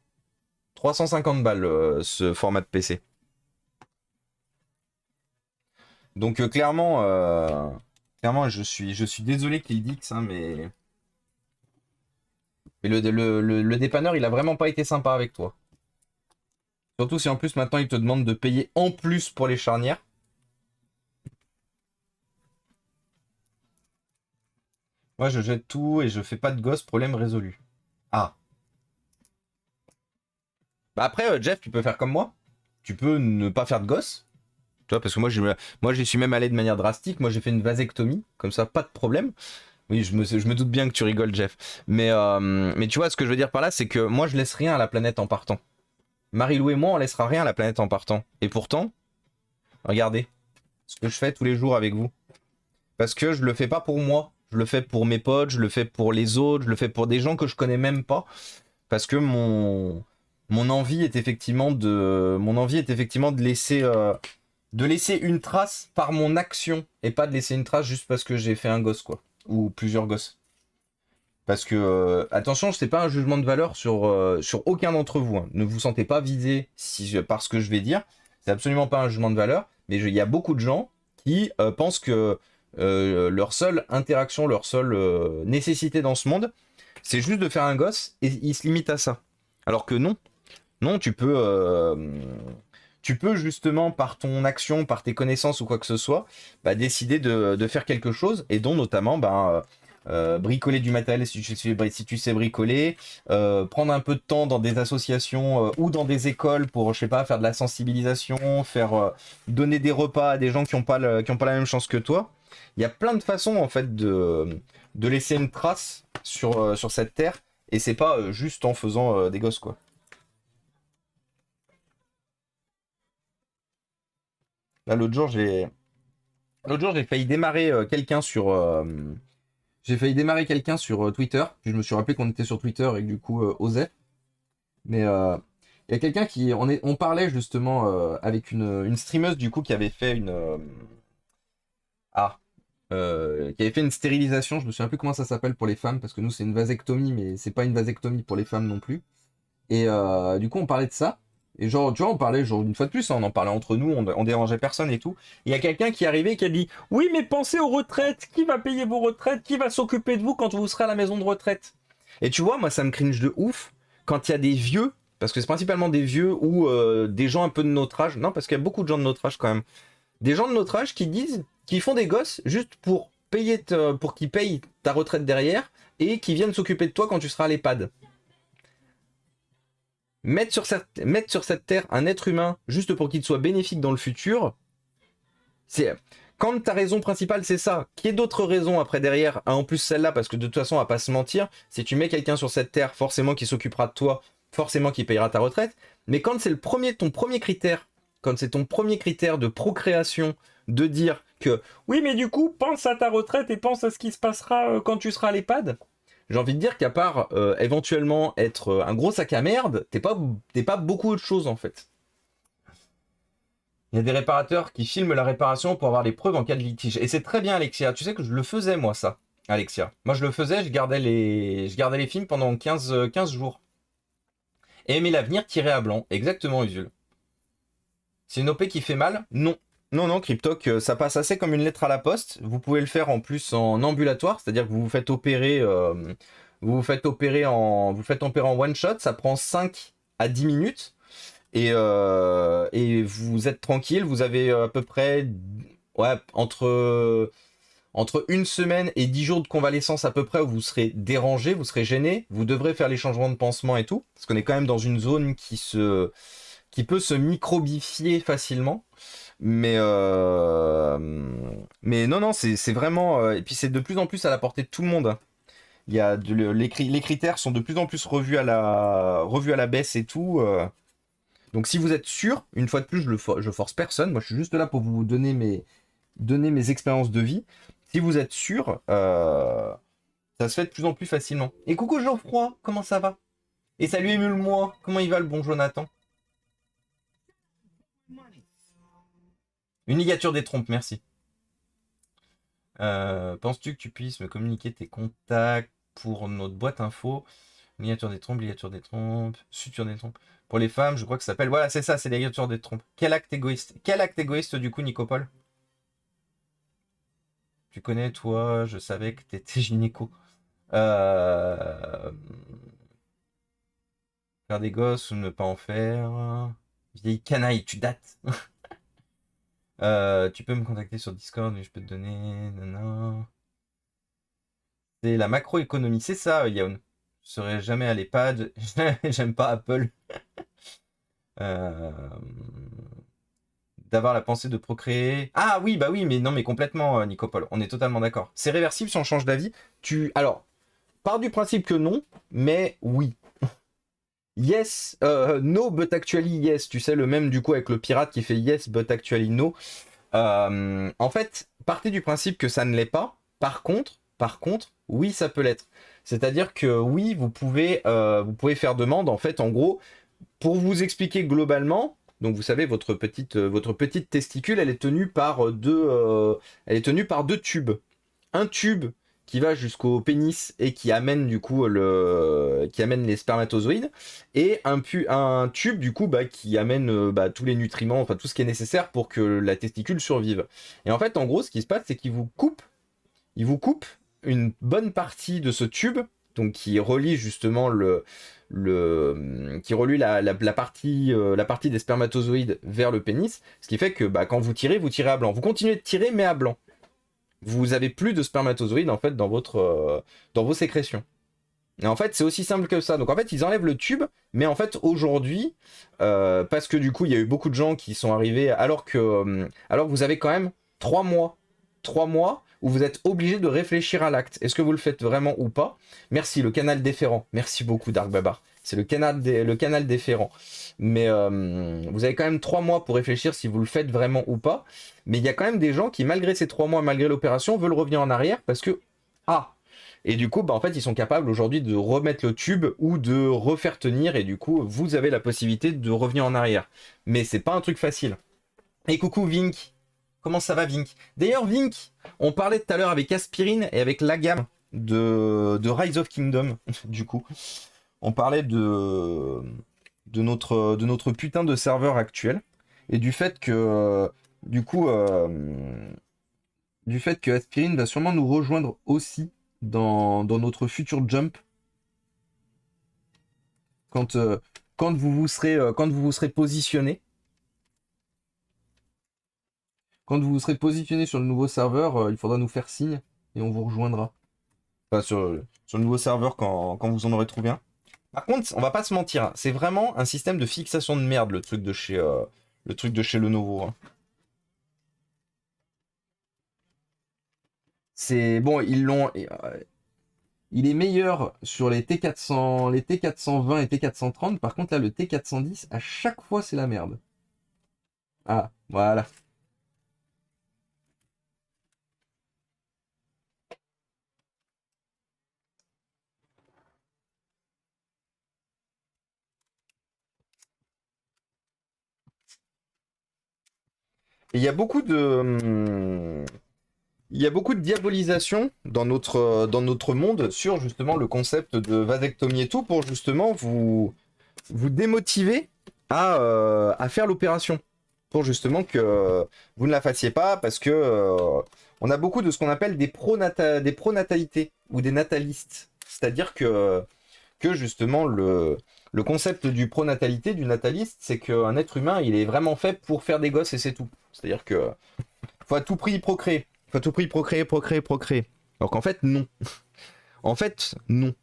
350 balles, ce format de PC. Donc clairement, je suis désolé qu'il dise, hein, mais le dépanneur, il a vraiment pas été sympa avec toi. Surtout si en plus maintenant il te demande de payer en plus pour les charnières. Moi, je jette tout et je fais pas de gosse, problème résolu. Ah. Bah après, Jeff, tu peux faire comme moi. Tu peux ne pas faire de gosse. Tu vois, parce que moi, j'y suis même allé de manière drastique. Moi, j'ai fait une vasectomie. Comme ça, pas de problème. Oui, je me doute bien que tu rigoles, Jeff. Mais tu vois, ce que je veux dire par là, c'est que moi, je laisse rien à la planète en partant. Marie-Lou et moi, on laissera rien à la planète en partant. Et pourtant, regardez ce que je fais tous les jours avec vous. Parce que je le fais pas pour moi. Je le fais pour mes potes, je le fais pour les autres, je le fais pour des gens que je connais même pas. Parce que mon envie est effectivement de laisser une trace par mon action et pas de laisser une trace juste parce que j'ai fait un gosse, quoi, ou plusieurs gosses. Parce que attention, c'est pas un jugement de valeur sur aucun d'entre vous, hein. Ne vous sentez pas visé par ce que je vais dire. C'est absolument pas un jugement de valeur, mais il y a beaucoup de gens qui pensent que leur seule interaction, leur seule nécessité dans ce monde, c'est juste de faire un gosse et ils se limitent à ça. Alors que non. Non, tu peux justement, par ton action, par tes connaissances ou quoi que ce soit, bah, décider de faire quelque chose, et dont notamment bricoler du matériel si tu sais bricoler, prendre un peu de temps dans des associations ou dans des écoles pour, je sais pas, faire de la sensibilisation, donner des repas à des gens qui n'ont pas la même chance que toi. Il y a plein de façons en fait de laisser une trace sur cette terre, et c'est pas juste en faisant des gosses, quoi. Là, l'autre jour, j'ai failli démarrer quelqu'un sur, Twitter. Puis je me suis rappelé qu'on était sur Twitter et que du coup, osait. Mais il y a quelqu'un on parlait justement avec une streameuse du coup qui avait fait qui avait fait une stérilisation. Je me souviens plus comment ça s'appelle pour les femmes parce que nous c'est une vasectomie, mais c'est pas une vasectomie pour les femmes non plus. Et du coup, on parlait de ça. Et genre, tu vois, on parlait, genre, une fois de plus, hein, on en parlait entre nous, on dérangeait personne et tout. Et il y a quelqu'un qui est arrivé et qui a dit: oui, mais pensez aux retraites. Qui va payer vos retraites? Qui va s'occuper de vous quand vous serez à la maison de retraite? Et tu vois, moi, ça me cringe de ouf quand il y a des vieux, parce que c'est principalement des vieux ou des gens un peu de notre âge. Non, parce qu'il y a beaucoup de gens de notre âge quand même. Des gens de notre âge qui font des gosses juste pour pour qu'ils payent ta retraite derrière et qui viennent s'occuper de toi quand tu seras à l'EHPAD. Mettre sur cette terre un être humain juste pour qu'il te soit bénéfique dans le futur, c'est quand ta raison principale c'est ça. Qu'il y ait d'autres raisons après derrière, en plus celle-là, parce que de toute façon on va pas se mentir, si tu mets quelqu'un sur cette terre, forcément qui s'occupera de toi, forcément qui payera ta retraite. Mais quand c'est ton premier critère, quand c'est ton premier critère de procréation, de dire que oui mais du coup pense à ta retraite et pense à ce qui se passera quand tu seras à l'EHPAD. J'ai envie de dire qu'à part éventuellement être un gros sac à merde, t'es pas beaucoup autre chose en fait. Il y a des réparateurs qui filment la réparation pour avoir les preuves en cas de litige. Et c'est très bien, Alexia. Tu sais que je le faisais, moi, ça, Alexia. Moi, je le faisais, je gardais les films pendant 15 jours. Et Aimer l'avenir tiré à blanc. Exactement, Usul. C'est une OP qui fait mal? Non. Non, Cryptoc, ça passe assez comme une lettre à la poste. Vous pouvez le faire en plus en ambulatoire, c'est-à-dire que vous vous faites opérer, vous faites opérer en one shot. Ça prend 5 à 10 minutes. Et vous êtes tranquille, vous avez à peu près entre une semaine et 10 jours de convalescence à peu près où vous serez dérangé, vous serez gêné, vous devrez faire les changements de pansement et tout, parce qu'on est quand même dans une zone qui peut se microbifier facilement. Mais non, c'est vraiment... et puis c'est de plus en plus à la portée de tout le monde, hein. Les critères sont de plus en plus revus à la baisse et tout. Donc si vous êtes sûr, une fois de plus, je force personne. Moi, je suis juste là pour vous donner mes expériences de vie. Si vous êtes sûr, ça se fait de plus en plus facilement. Et coucou Geoffroy, comment ça va? Et salut Émule-moi, comment il va le bon Jonathan? Une ligature des trompes, merci. Penses-tu que tu puisses me communiquer tes contacts pour notre boîte info? Ligature des trompes, suture des trompes. Pour les femmes, je crois que ça s'appelle... Voilà, c'est ça, c'est ligature des trompes. Quel acte égoïste? Quel acte égoïste du coup, Nicopole? Tu connais, toi, je savais que t'étais gynéco. Faire des gosses ou ne pas en faire. Vieille canaille, tu dates. Tu peux me contacter sur Discord, mais je peux te donner... Nanana. C'est la macroéconomie, c'est ça, Yaon. Je serai jamais à l'EHPAD. J'aime pas Apple. D'avoir la pensée de procréer. Ah oui, bah oui, mais non, mais complètement, Nicopole. On est totalement d'accord. C'est réversible si on change d'avis. Alors, pars du principe que non, mais oui. Yes, no, but actually yes. Tu sais, le même du coup avec le pirate qui fait yes, but actually no. En fait, partez du principe que ça ne l'est pas. Par contre, oui, ça peut l'être. C'est-à-dire que oui, vous pouvez faire demande. En fait, en gros, pour vous expliquer globalement, donc vous savez, votre petite testicule, elle est tenue par deux tubes. Un tube qui va jusqu'au pénis et qui amène du coup qui amène les spermatozoïdes, et un tube du coup qui amène tous les nutriments, enfin tout ce qui est nécessaire pour que la testicule survive. Et en fait, en gros, ce qui se passe, c'est qu'il vous coupe une bonne partie de ce tube, donc qui relie justement qui relie la partie des spermatozoïdes vers le pénis, ce qui fait que quand vous tirez à blanc. Vous continuez de tirer, mais à blanc. Vous avez plus de spermatozoïdes en fait dans vos sécrétions. Et en fait, c'est aussi simple que ça. Donc en fait, ils enlèvent le tube, mais en fait, aujourd'hui, parce que du coup, il y a eu beaucoup de gens qui sont arrivés, alors que vous avez quand même 3 mois où vous êtes obligé de réfléchir à l'acte. Est-ce que vous le faites vraiment ou pas? Merci, le canal déférent. Merci beaucoup, Dark Babar. C'est le canal déférent. Mais vous avez quand même 3 mois pour réfléchir si vous le faites vraiment ou pas. Mais il y a quand même des gens qui, malgré ces 3 mois, malgré l'opération, veulent revenir en arrière parce que... Ah! Et du coup, en fait, ils sont capables aujourd'hui de remettre le tube ou de refaire tenir. Et du coup, vous avez la possibilité de revenir en arrière. Mais c'est pas un truc facile. Et coucou, Vink. Comment ça va, Vink? D'ailleurs, Vink, on parlait tout à l'heure avec Aspirine et avec la gamme de Rise of Kingdom, du coup. On parlait de notre putain de serveur actuel et du fait que, Aspirine va sûrement nous rejoindre aussi dans notre futur jump quand vous vous serez positionné. Quand vous serez positionné sur le nouveau serveur, il faudra nous faire signe et on vous rejoindra. Enfin, sur le nouveau serveur quand vous en aurez trouvé un. Par contre, on va pas se mentir, hein, c'est vraiment un système de fixation de merde, le truc de chez Lenovo. Hein. C'est bon, il est meilleur sur les T420 et T430. Par contre, là, le T410, à chaque fois, c'est la merde. Ah, voilà. Et il y a beaucoup de diabolisation dans notre monde sur justement le concept de vasectomie et tout pour justement vous démotiver à faire l'opération. Pour justement que vous ne la fassiez pas parce que on a beaucoup de ce qu'on appelle des pronatalités ou des natalistes. C'est-à-dire que justement le concept du pronatalité, du nataliste, c'est qu'un être humain, il est vraiment fait pour faire des gosses et c'est tout. C'est-à-dire que faut à tout prix procréer. Faut à tout prix procréer. Alors qu'en fait, non. En fait, non.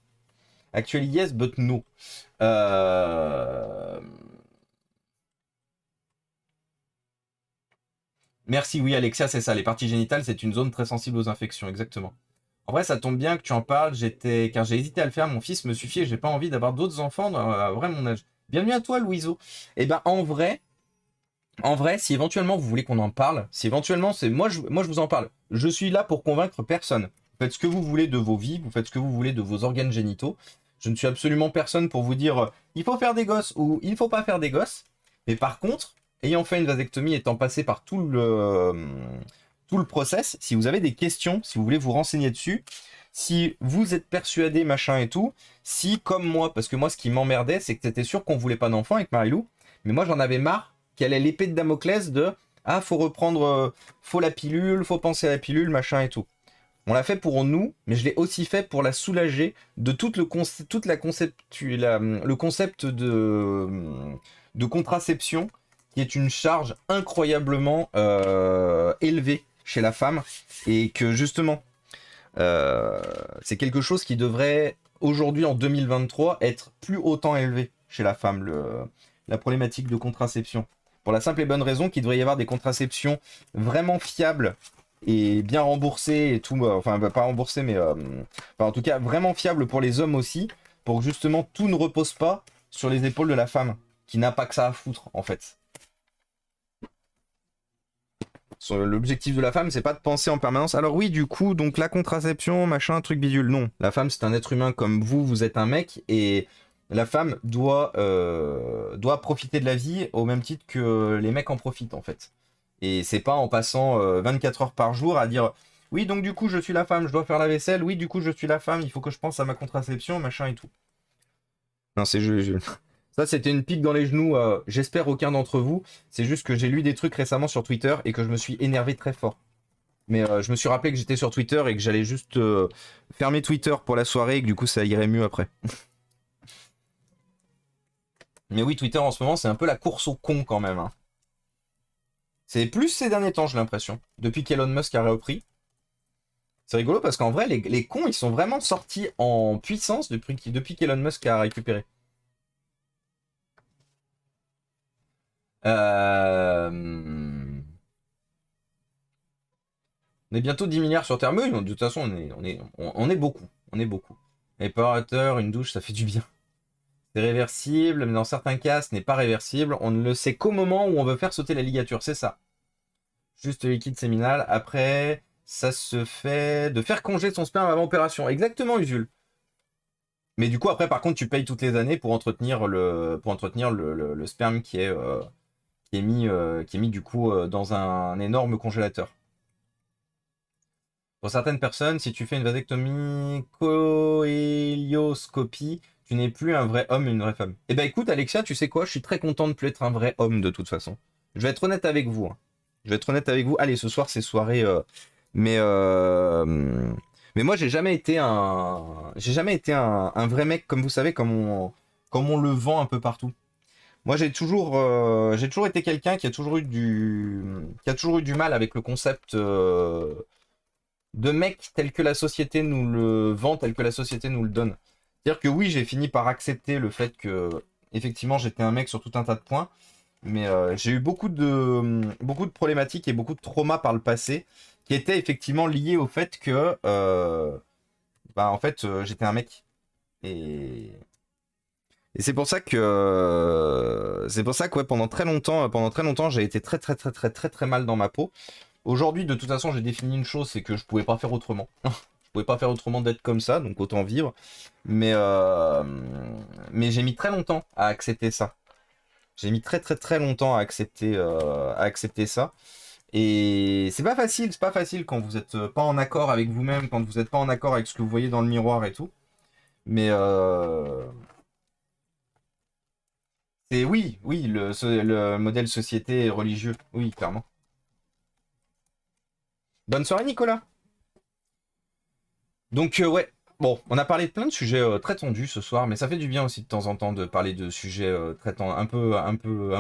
Actually, yes, but no. Merci, oui, Alexia, c'est ça. Les parties génitales, c'est une zone très sensible aux infections, exactement. En vrai, ça tombe bien que tu en parles, car j'ai hésité à le faire. Mon fils me suffit et j'ai pas envie d'avoir d'autres enfants à vrai mon âge. Bienvenue à toi, Louiseau. Eh ben, en vrai, si éventuellement vous voulez qu'on en parle, si éventuellement c'est moi je vous en parle. Je suis là pour convaincre personne. Vous faites ce que vous voulez de vos vies, vous faites ce que vous voulez de vos organes génitaux. Je ne suis absolument personne pour vous dire il faut faire des gosses ou il faut pas faire des gosses. Mais par contre, ayant fait une vasectomie, étant passé par tout le process, si vous avez des questions, si vous voulez vous renseigner dessus, si vous êtes persuadé machin et tout, si comme moi, parce que moi ce qui m'emmerdait, c'est que c'était sûr qu'on voulait pas d'enfant avec Marilou, mais moi j'en avais marre qu'elle ait l'épée de Damoclès de ah faut reprendre, faut la pilule, faut penser à la pilule, machin et tout. On l'a fait pour nous, mais je l'ai aussi fait pour la soulager de le concept de contraception, qui est une charge incroyablement élevée chez la femme, et que justement, c'est quelque chose qui devrait, aujourd'hui en 2023, être plus autant élevé chez la femme, la problématique de contraception. Pour la simple et bonne raison qu'il devrait y avoir des contraceptions vraiment fiables et bien remboursées et tout, enfin pas remboursées, mais enfin, en tout cas vraiment fiables pour les hommes aussi, pour que justement tout ne repose pas sur les épaules de la femme, qui n'a pas que ça à foutre en fait. L'objectif de la femme, c'est pas de penser en permanence. Alors oui, du coup, donc la contraception, machin, truc bidule. Non, la femme, c'est un être humain comme vous êtes un mec, et la femme doit profiter de la vie au même titre que les mecs en profitent, en fait. Et c'est pas en passant 24 heures par jour à dire oui, donc du coup, je suis la femme, je dois faire la vaisselle. Oui, du coup, je suis la femme, il faut que je pense à ma contraception, machin et tout. Non, c'est ça, c'était une pique dans les genoux. J'espère aucun d'entre vous. C'est juste que j'ai lu des trucs récemment sur Twitter et que je me suis énervé très fort. Mais je me suis rappelé que j'étais sur Twitter et que j'allais juste fermer Twitter pour la soirée et que du coup ça irait mieux après. Mais oui, Twitter en ce moment, c'est un peu la course au con quand même, hein. C'est plus ces derniers temps, j'ai l'impression. Depuis qu'Elon Musk a repris. C'est rigolo parce qu'en vrai, les cons, ils sont vraiment sortis en puissance depuis qu'Elon Musk a récupéré. On est bientôt 10 milliards sur Terre. Mais oui, de toute façon, on est beaucoup. On est beaucoup. Réparateur, une douche, ça fait du bien. C'est réversible, mais dans certains cas, ce n'est pas réversible. On ne le sait qu'au moment où on veut faire sauter la ligature, c'est ça. Juste liquide séminal. Après, ça se fait de faire congeler son sperme avant opération. Exactement, Usul. Mais du coup, après, par contre, tu payes toutes les années pour entretenir le sperme qui est mis du coup dans un énorme congélateur. Pour certaines personnes, si tu fais une vasectomie cohélioscopie, tu n'es plus un vrai homme et une vraie femme. Eh ben écoute, Alexia, tu sais quoi? Je suis très content de plus être un vrai homme de toute façon. Je vais être honnête avec vous, hein. Je vais être honnête avec vous. Allez, ce soir, c'est soirée. Mais, euh, mais moi, j'ai jamais été un vrai mec, comme vous savez, comme on le vend un peu partout. Moi, j'ai toujours été quelqu'un qui a toujours eu du mal avec le concept de mec tel que la société nous le vend, tel que la société nous le donne. C'est-à-dire que oui, j'ai fini par accepter le fait que, effectivement, j'étais un mec sur tout un tas de points, mais j'ai eu beaucoup de problématiques et beaucoup de traumas par le passé qui étaient effectivement liés au fait que, bah, en fait, j'étais un mec. Et, et c'est pour ça que ouais, pendant très longtemps, j'ai été très très très très très très mal dans ma peau. Aujourd'hui, de toute façon, j'ai défini une chose, c'est que je pouvais pas faire autrement. Je pouvais pas faire autrement d'être comme ça, donc autant vivre. Mais j'ai mis très longtemps à accepter ça. J'ai mis très très très longtemps à accepter ça. Et c'est pas facile quand vous êtes pas en accord avec vous-même, quand vous êtes pas en accord avec ce que vous voyez dans le miroir et tout. Mais c'est oui, oui, le modèle société religieux, oui, clairement. Bonne soirée, Nicolas. Donc ouais, bon, on a parlé de plein de sujets très tendus ce soir, mais ça fait du bien aussi de temps en temps de parler de sujets très tendus, un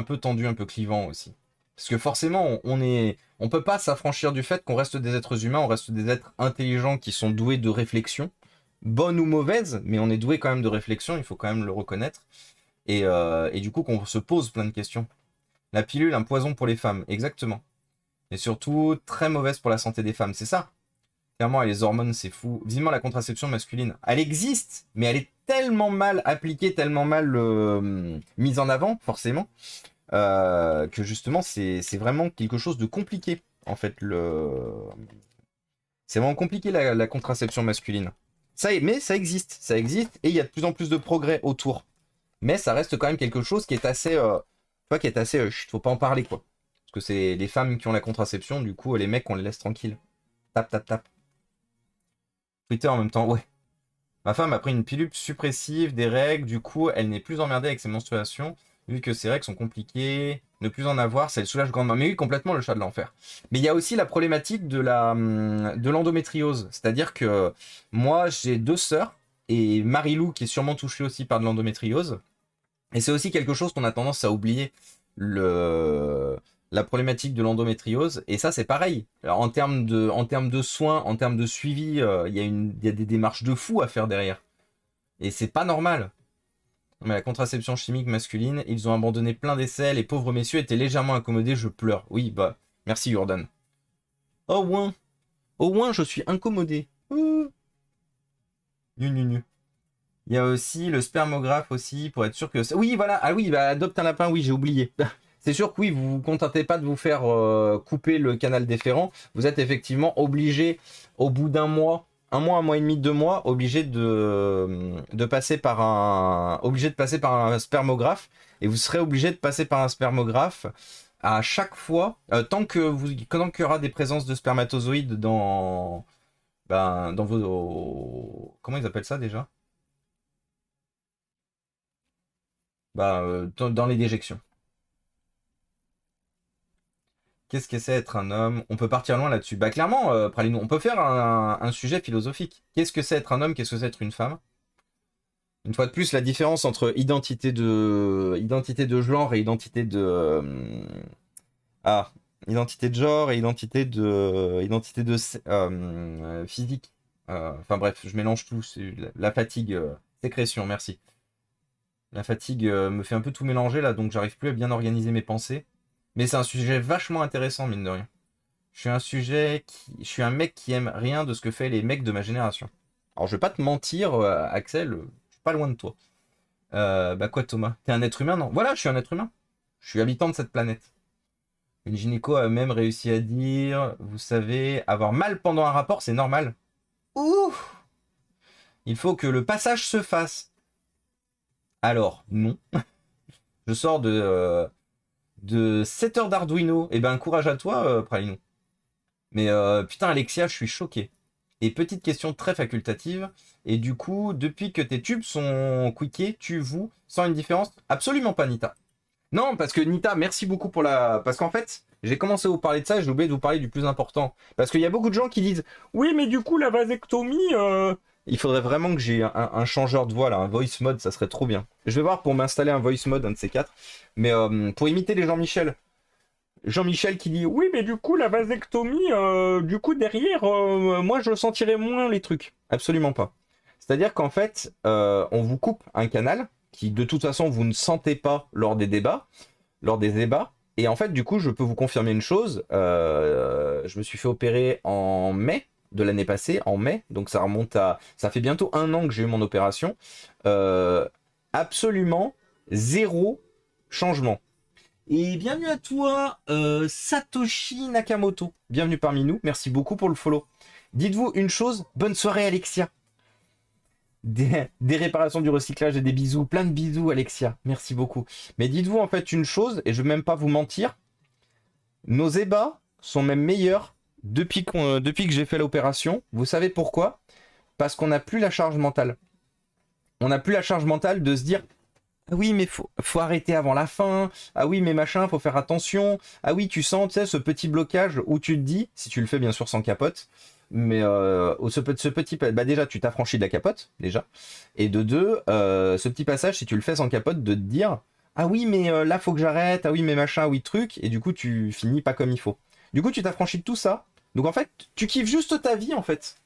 peu tendus, un peu clivants aussi. Parce que forcément, on peut pas s'affranchir du fait qu'on reste des êtres humains, on reste des êtres intelligents qui sont doués de réflexion, bonne ou mauvaise, mais on est doué quand même de réflexion, il faut quand même le reconnaître. Et du coup, qu'on se pose plein de questions. La pilule, un poison pour les femmes, exactement. Et surtout, très mauvaise pour la santé des femmes, c'est ça. Clairement, et les hormones, c'est fou. Visiblement, la contraception masculine, elle existe, mais elle est tellement mal appliquée, tellement mal mise en avant, forcément, que justement, c'est vraiment quelque chose de compliqué, en fait. C'est vraiment compliqué, la contraception masculine. Mais ça existe, et il y a de plus en plus de progrès autour. Mais ça reste quand même quelque chose qui est assez... qui est assez... chut, faut pas en parler, quoi. Parce que c'est les femmes qui ont la contraception, du coup, les mecs, on les laisse tranquilles. Tap, tap, tap. Twitter en même temps, ouais. Ma femme a pris une pilule suppressive des règles, du coup, elle n'est plus emmerdée avec ses menstruations, vu que ses règles sont compliquées. Ne plus en avoir, ça le soulage grandement. Mais oui, complètement le chat de l'enfer. Mais il y a aussi la problématique de l'endométriose. C'est-à-dire que moi, j'ai 2 sœurs, et Marilou, qui est sûrement touchée aussi par de l'endométriose. Et c'est aussi quelque chose qu'on a tendance à oublier, la problématique de l'endométriose. Et ça, c'est pareil. Alors, en termes de soins, en termes de suivi, il y a des démarches de fou à faire derrière. Et c'est pas normal. Mais la contraception chimique masculine, ils ont abandonné plein d'essais. Les pauvres messieurs étaient légèrement incommodés. Je pleure. Oui, bah, merci Jordan. Au moins, je suis incommodé. Nu, nu, nu. Il y a aussi le spermographe aussi, pour être sûr que... Oui, voilà. Ah oui, bah, adopte un lapin, oui, j'ai oublié. C'est sûr que oui, vous vous contentez pas de vous faire couper le canal déférent. Vous êtes effectivement obligé, au bout d'un mois, un mois et demi, 2 mois, obligé de passer par un spermographe. Et vous serez obligé de passer par un spermographe à chaque fois, tant qu'il y aura des présences de spermatozoïdes dans vos... Comment ils appellent ça déjà? Dans les déjections. Qu'est-ce que c'est être un homme? On peut partir loin là-dessus. Bah clairement, Pralinou, on peut faire un sujet philosophique. Qu'est-ce que c'est être un homme? Qu'est-ce que c'est être une femme? Une fois de plus, la différence entre identité de genre et ah, identité de genre et identité de physique. Enfin bref, je mélange tout. C'est la fatigue, sécrétion, merci. La fatigue me fait un peu tout mélanger là, donc j'arrive plus à bien organiser mes pensées. Mais c'est un sujet vachement intéressant, mine de rien. Je suis un mec qui aime rien de ce que fait les mecs de ma génération. Alors je vais pas te mentir, Axel, je suis pas loin de toi. Bah quoi Thomas? T'es un être humain, non? Voilà, je suis un être humain. Je suis habitant de cette planète. Une gynéco a même réussi à dire, vous savez, avoir mal pendant un rapport, c'est normal. Ouh! Il faut que le passage se fasse. Alors, non. Je sors de 7 heures d'Arduino. Eh ben, courage à toi, Pralinou. Mais putain, Alexia, je suis choqué. Et petite question très facultative. Et du coup, depuis que tes tubes sont quickés, tu vous sens une différence? Absolument pas, Nita. Non, parce que Nita, merci beaucoup pour la... Parce qu'en fait, j'ai commencé à vous parler de ça et j'ai oublié de vous parler du plus important. Parce qu'il y a beaucoup de gens qui disent oui, mais du coup, la vasectomie... Il faudrait vraiment que j'ai un changeur de voix, là, un voice mode, ça serait trop bien. Je vais voir pour m'installer un voice mode, un de ces quatre. Mais pour imiter les Jean-Michel. Jean-Michel qui dit oui, mais du coup, la vasectomie, du coup, derrière, moi, je sentirais moins les trucs. Absolument pas. C'est-à-dire qu'en fait, on vous coupe un canal qui, de toute façon, vous ne sentez pas lors des débats. Et en fait, du coup, je peux vous confirmer une chose. Je me suis fait opérer en mai de l'année passée, en mai. Donc, ça remonte à... Ça fait bientôt 1 an que j'ai eu mon opération. Absolument zéro changement. Et bienvenue à toi, Satoshi Nakamoto. Bienvenue parmi nous, merci beaucoup pour le follow. Dites-vous une chose, bonne soirée Alexia. Des réparations du recyclage et des bisous, plein de bisous Alexia, merci beaucoup. Mais dites-vous en fait une chose, et je ne vais même pas vous mentir, nos ébats sont même meilleurs depuis que j'ai fait l'opération. Vous savez pourquoi? Parce qu'on n'a plus la charge mentale. On n'a plus la charge mentale de se dire ah oui, mais faut arrêter avant la fin. Ah oui, mais machin, faut faire attention. Ah oui, tu sens, tu sais, ce petit blocage où tu te dis, si tu le fais bien sûr sans capote, mais ce petit, bah déjà, tu t'affranchis de la capote, déjà. Et de deux, ce petit passage, si tu le fais sans capote, de te dire, ah oui, mais là, faut que j'arrête. Ah oui, mais machin, ah oui, truc. Et du coup, tu finis pas comme il faut. Du coup, tu t'affranchis de tout ça. Donc en fait, tu kiffes juste ta vie, en fait.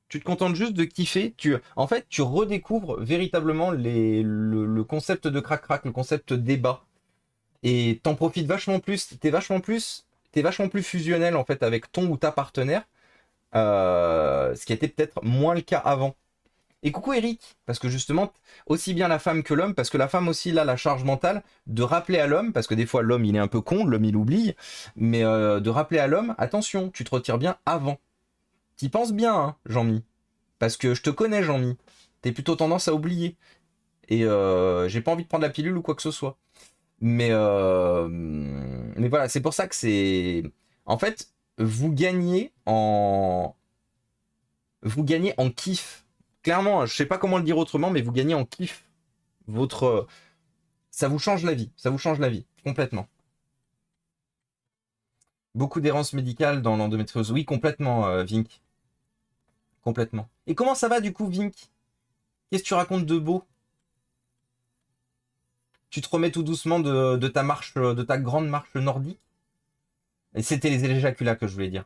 Tu te contentes juste de kiffer. En fait, tu redécouvres véritablement le concept de crac-crac, le concept débat. Et t'en profites vachement plus. T'es vachement plus fusionnel en fait avec ton ou ta partenaire Ce qui était peut-être moins le cas avant. Et coucou Eric, parce que justement, aussi bien la femme que l'homme, parce que la femme aussi, là, la charge mentale de rappeler à l'homme, parce que des fois l'homme il est un peu con, l'homme il oublie, mais de rappeler à l'homme, attention, tu te retires bien avant. T'y penses bien, hein, Jean-Mi, parce que je te connais, Jean-Mi. T'es plutôt tendance à oublier. Et j'ai pas envie de prendre la pilule ou quoi que ce soit. Mais voilà, c'est pour ça que c'est... En fait, vous gagnez en... Vous gagnez en kiff. Clairement, je sais pas comment le dire autrement, mais vous gagnez en kiff. Votre... Ça vous change la vie. Ça vous change la vie. Complètement. Beaucoup d'errance médicale dans l'endométriose. Oui, complètement, Vink. Complètement. Et comment ça va du coup, Vink? Qu'est-ce que tu racontes de beau? Tu te remets tout doucement de ta marche, de ta grande marche nordique? Et c'était les éjaculats que je voulais dire.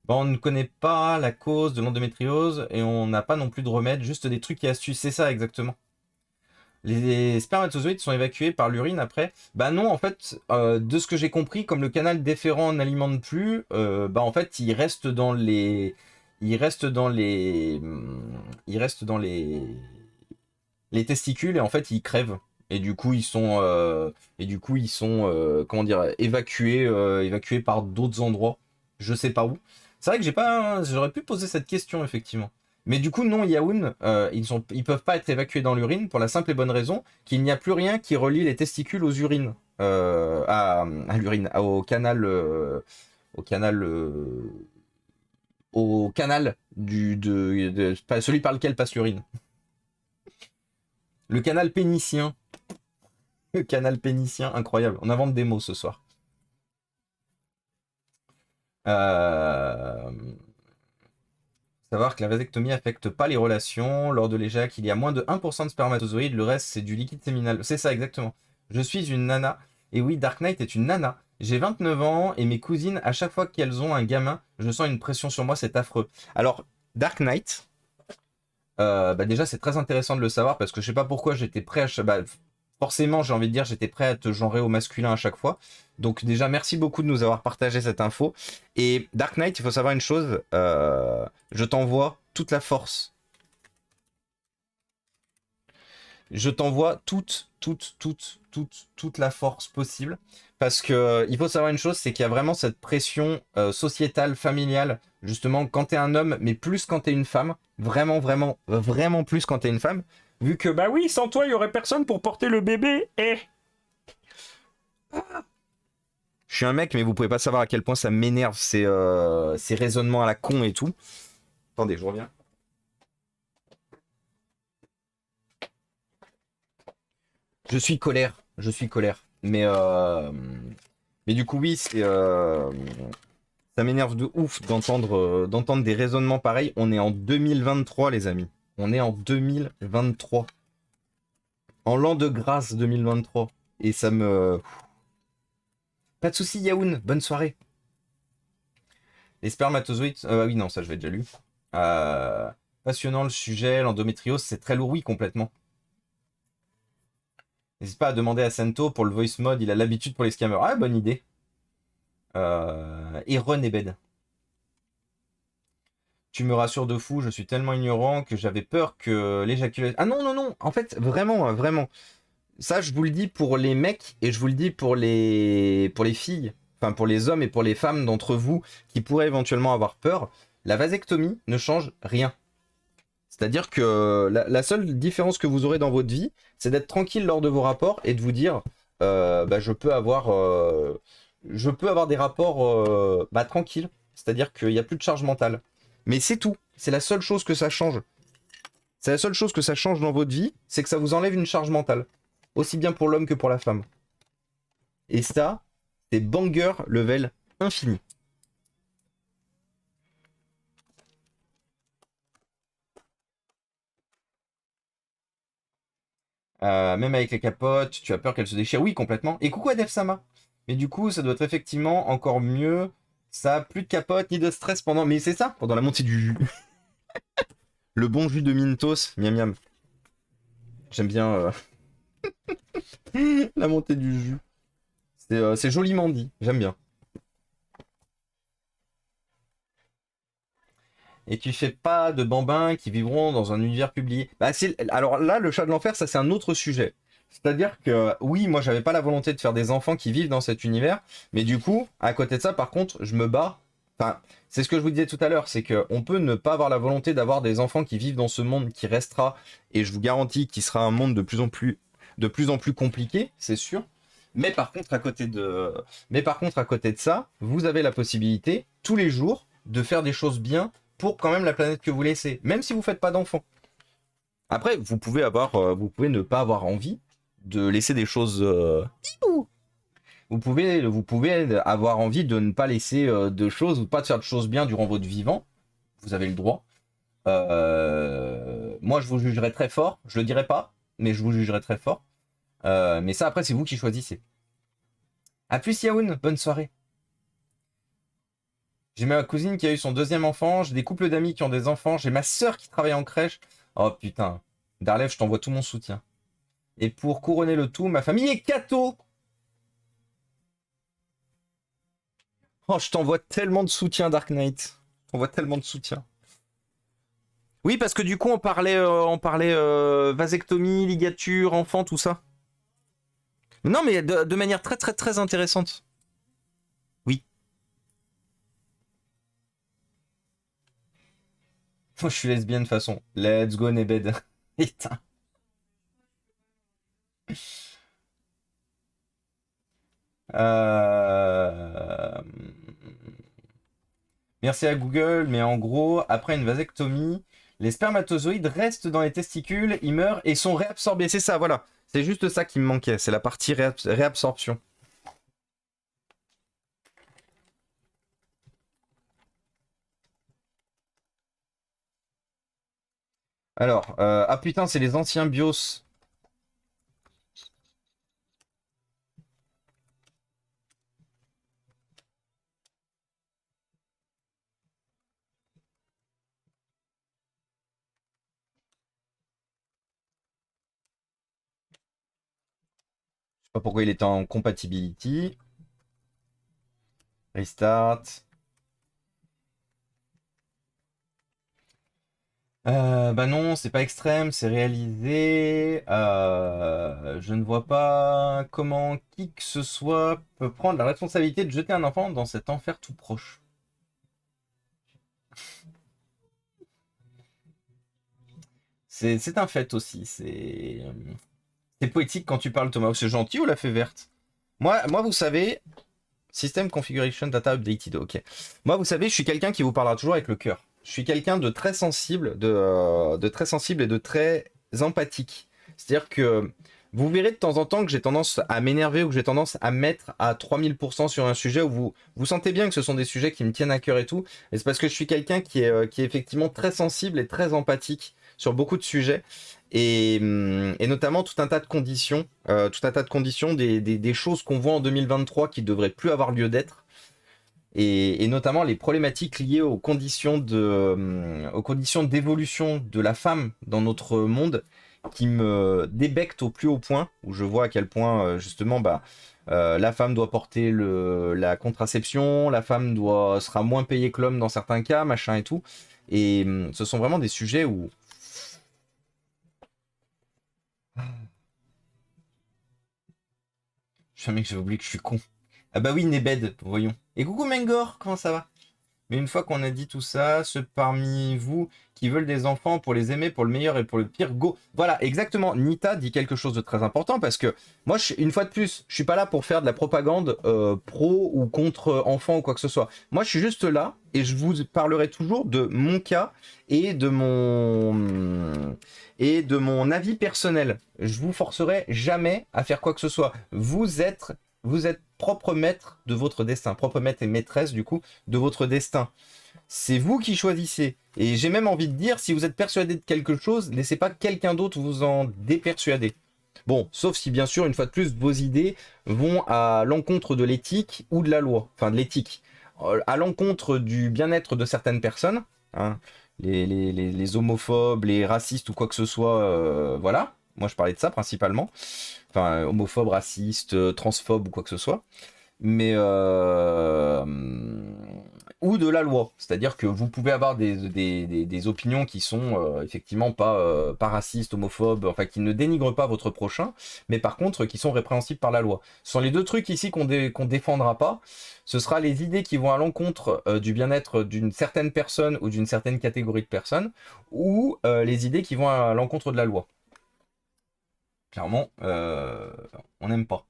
Bon, on ne connaît pas la cause de l'endométriose et on n'a pas non plus de remède, juste des trucs et astuces. C'est ça exactement. Les spermatozoïdes sont évacués par l'urine après. Bah non, en fait, de ce que j'ai compris, comme le canal déférent n'alimente plus, bah en fait, il reste dans les, il reste dans les, il reste dans les testicules et en fait, ils crèvent. Et du coup, ils sont, comment dire, évacués par d'autres endroits. Je sais pas où. C'est vrai que j'aurais pu poser cette question effectivement. Mais du coup, non, Yaoun, ils peuvent pas être évacués dans l'urine pour la simple et bonne raison qu'il n'y a plus rien qui relie les testicules aux urines, à l'urine, au canal, au canal celui par lequel passe l'urine. Le canal pénitien. Le canal pénitien, incroyable. On invente des mots ce soir. Euh... Savoir que la vasectomie affecte pas les relations. Lors de l'éjac, il y a moins de 1% de spermatozoïdes. Le reste, c'est du liquide séminal. C'est ça, exactement. Je suis une nana. Et oui, Dark Knight est une nana. J'ai 29 ans et mes cousines, à chaque fois qu'elles ont un gamin, je sens une pression sur moi, c'est affreux. Alors, Dark Knight, bah déjà, c'est très intéressant de le savoir parce que je sais pas pourquoi j'étais prêt à... Bah, forcément, j'ai envie de dire, j'étais prêt à te genrer au masculin à chaque fois. Donc déjà, merci beaucoup de nous avoir partagé cette info. Et Dark Knight, il faut savoir une chose, je t'envoie toute la force. Je t'envoie toute la force possible. Parce que il faut savoir une chose, c'est qu'il y a vraiment cette pression sociétale, familiale, justement, quand t'es un homme, mais plus quand t'es une femme. Vraiment, vraiment, vraiment plus quand t'es une femme. Vu que, bah oui, sans toi, il y aurait personne pour porter le bébé. Et je suis un mec, mais vous pouvez pas savoir à quel point ça m'énerve ces raisonnements à la con et tout. Attendez, je reviens. Je suis colère, je suis colère. Mais du coup, oui, ça m'énerve de ouf d'entendre des raisonnements pareils. On est en 2023, les amis. On est en 2023. En l'an de grâce 2023. Et ça me... Pas de soucis, Yaoun. Bonne soirée. Les spermatozoïdes... oui, non, ça, je l'ai déjà lu. Passionnant le sujet. L'endométriose, c'est très lourd. Oui, complètement. N'hésite pas à demander à Sento pour le voice mode. Il a l'habitude pour les scammers. Ah, bonne idée. Et Run et Bed. Tu me rassures de fou, je suis tellement ignorant que j'avais peur que l'éjaculation... Ah non, non, non, en fait, vraiment, vraiment. Ça, je vous le dis pour les mecs et je vous le dis pour les filles, enfin pour les hommes et pour les femmes d'entre vous qui pourraient éventuellement avoir peur. La vasectomie ne change rien. C'est-à-dire que la seule différence que vous aurez dans votre vie, c'est d'être tranquille lors de vos rapports et de vous dire, bah, je peux avoir des rapports bah, tranquilles. C'est-à-dire qu'il n'y a plus de charge mentale. Mais c'est tout. C'est la seule chose que ça change. C'est la seule chose que ça change dans votre vie, c'est que ça vous enlève une charge mentale. Aussi bien pour l'homme que pour la femme. Et ça, c'est banger level infini. Même avec les capotes, tu as peur qu'elles se déchirent. Oui, complètement. Et coucou Adef Sama. Mais du coup, ça doit être effectivement encore mieux. Ça a plus de capote ni de stress pendant... Mais c'est ça, pendant la montée du jus. Le bon jus de Mintos, miam miam. J'aime bien la montée du jus. C'est joliment dit, j'aime bien. et tu fais pas de bambins qui vivront dans un univers publié. Bah, alors là, le chat de l'enfer, ça c'est un autre sujet. C'est-à-dire que oui, moi j'avais pas la volonté de faire des enfants qui vivent dans cet univers, mais du coup, à côté de ça, par contre, je me bats. Enfin, c'est ce que je vous disais tout à l'heure, c'est qu'on peut ne pas avoir la volonté d'avoir des enfants qui vivent dans ce monde qui restera, et je vous garantis qu'il sera un monde de plus en plus compliqué, c'est sûr. Mais par contre, à côté de ça, vous avez la possibilité, tous les jours, de faire des choses bien pour quand même la planète que vous laissez, même si vous faites pas d'enfants. Après, vous pouvez ne pas avoir envie de laisser des choses. Vous pouvez avoir envie de ne pas laisser de choses ou pas de faire de choses bien durant votre vivant. Vous avez le droit. Moi, je vous jugerai très fort. Je le dirai pas, mais je vous jugerai très fort. Mais ça, après, c'est vous qui choisissez. A plus, Yaoun. Bonne soirée. J'ai ma cousine qui a eu son deuxième enfant. J'ai des couples d'amis qui ont des enfants. J'ai ma sœur qui travaille en crèche. Oh putain. Darlev, je t'envoie tout mon soutien. Et pour couronner le tout, ma famille est catho. Oh, je t'envoie tellement de soutien, Dark Knight. Je t'envoie tellement de soutien. Oui, parce que du coup, on parlait vasectomie, ligature, enfant, tout ça. Non, mais de manière très, très, très intéressante. Oui. Moi, je suis lesbienne de toute façon. Let's go, Nebed. Putain. Merci à Google, mais en gros, après une vasectomie, les spermatozoïdes restent dans les testicules, ils meurent et sont réabsorbés. C'est ça, voilà. C'est juste ça qui me manquait, c'est la partie réabsorption. Alors, ah putain, c'est les anciens BIOS. Je sais pas pourquoi il était en compatibility. Restart. Bah non, c'est pas extrême, c'est réalisé. Je ne vois pas comment qui que ce soit peut prendre la responsabilité de jeter un enfant dans cet enfer tout proche. C'est un fait aussi. C'est poétique quand tu parles, Thomas. C'est gentil ou la fée verte? Moi, vous savez, System Configuration Data Updated, ok. Moi, vous savez, je suis quelqu'un qui vous parlera toujours avec le cœur. Je suis quelqu'un de très sensible, de très sensible et de très empathique. C'est-à-dire que vous verrez de temps en temps que j'ai tendance à m'énerver ou que j'ai tendance à mettre à 3000% sur un sujet où vous sentez bien que ce sont des sujets qui me tiennent à cœur et tout. Et c'est parce que je suis quelqu'un qui est effectivement très sensible et très empathique sur beaucoup de sujets. Et notamment tout un tas de conditions, des choses qu'on voit en 2023 qui devraient plus avoir lieu d'être. Et notamment les problématiques liées aux conditions d'évolution de la femme dans notre monde qui me débectent au plus haut point, où je vois à quel point justement la femme doit porter la contraception, la femme sera moins payée que l'homme dans certains cas, machin et tout. Et ce sont vraiment des sujets où... Je suis un mec, j'ai oublié que je suis con. Ah bah oui, Nebed, voyons. Et coucou Mengor, comment ça va? Mais une fois qu'on a dit tout ça, ceux parmi vous qui veulent des enfants pour les aimer, pour le meilleur et pour le pire, go. Voilà, exactement. Nita dit quelque chose de très important parce que moi, une fois de plus, je suis pas là pour faire de la propagande pro ou contre enfants ou quoi que ce soit. Moi, je suis juste là et je vous parlerai toujours de mon cas et de mon avis personnel. Je vous forcerai jamais à faire quoi que ce soit. Vous êtes propre maître de votre destin, propre maître et maîtresse du coup de votre destin. C'est vous qui choisissez. Et j'ai même envie de dire, si vous êtes persuadé de quelque chose, laissez pas quelqu'un d'autre vous en dépersuader. Bon, sauf si bien sûr, une fois de plus, vos idées vont à l'encontre de l'éthique ou de la loi, enfin de l'éthique, à l'encontre du bien-être de certaines personnes, hein, les homophobes, les racistes ou quoi que ce soit, voilà. Moi, je parlais de ça principalement. Enfin, homophobe, raciste, transphobe ou quoi que ce soit. Mais ou de la loi. C'est-à-dire que vous pouvez avoir des opinions qui sont effectivement pas racistes, homophobes, enfin qui ne dénigrent pas votre prochain, mais par contre qui sont répréhensibles par la loi. Ce sont les deux trucs ici qu'on défendra pas. Ce sera les idées qui vont à l'encontre du bien-être d'une certaine personne ou d'une certaine catégorie de personnes, ou les idées qui vont à l'encontre de la loi. Clairement, on n'aime pas.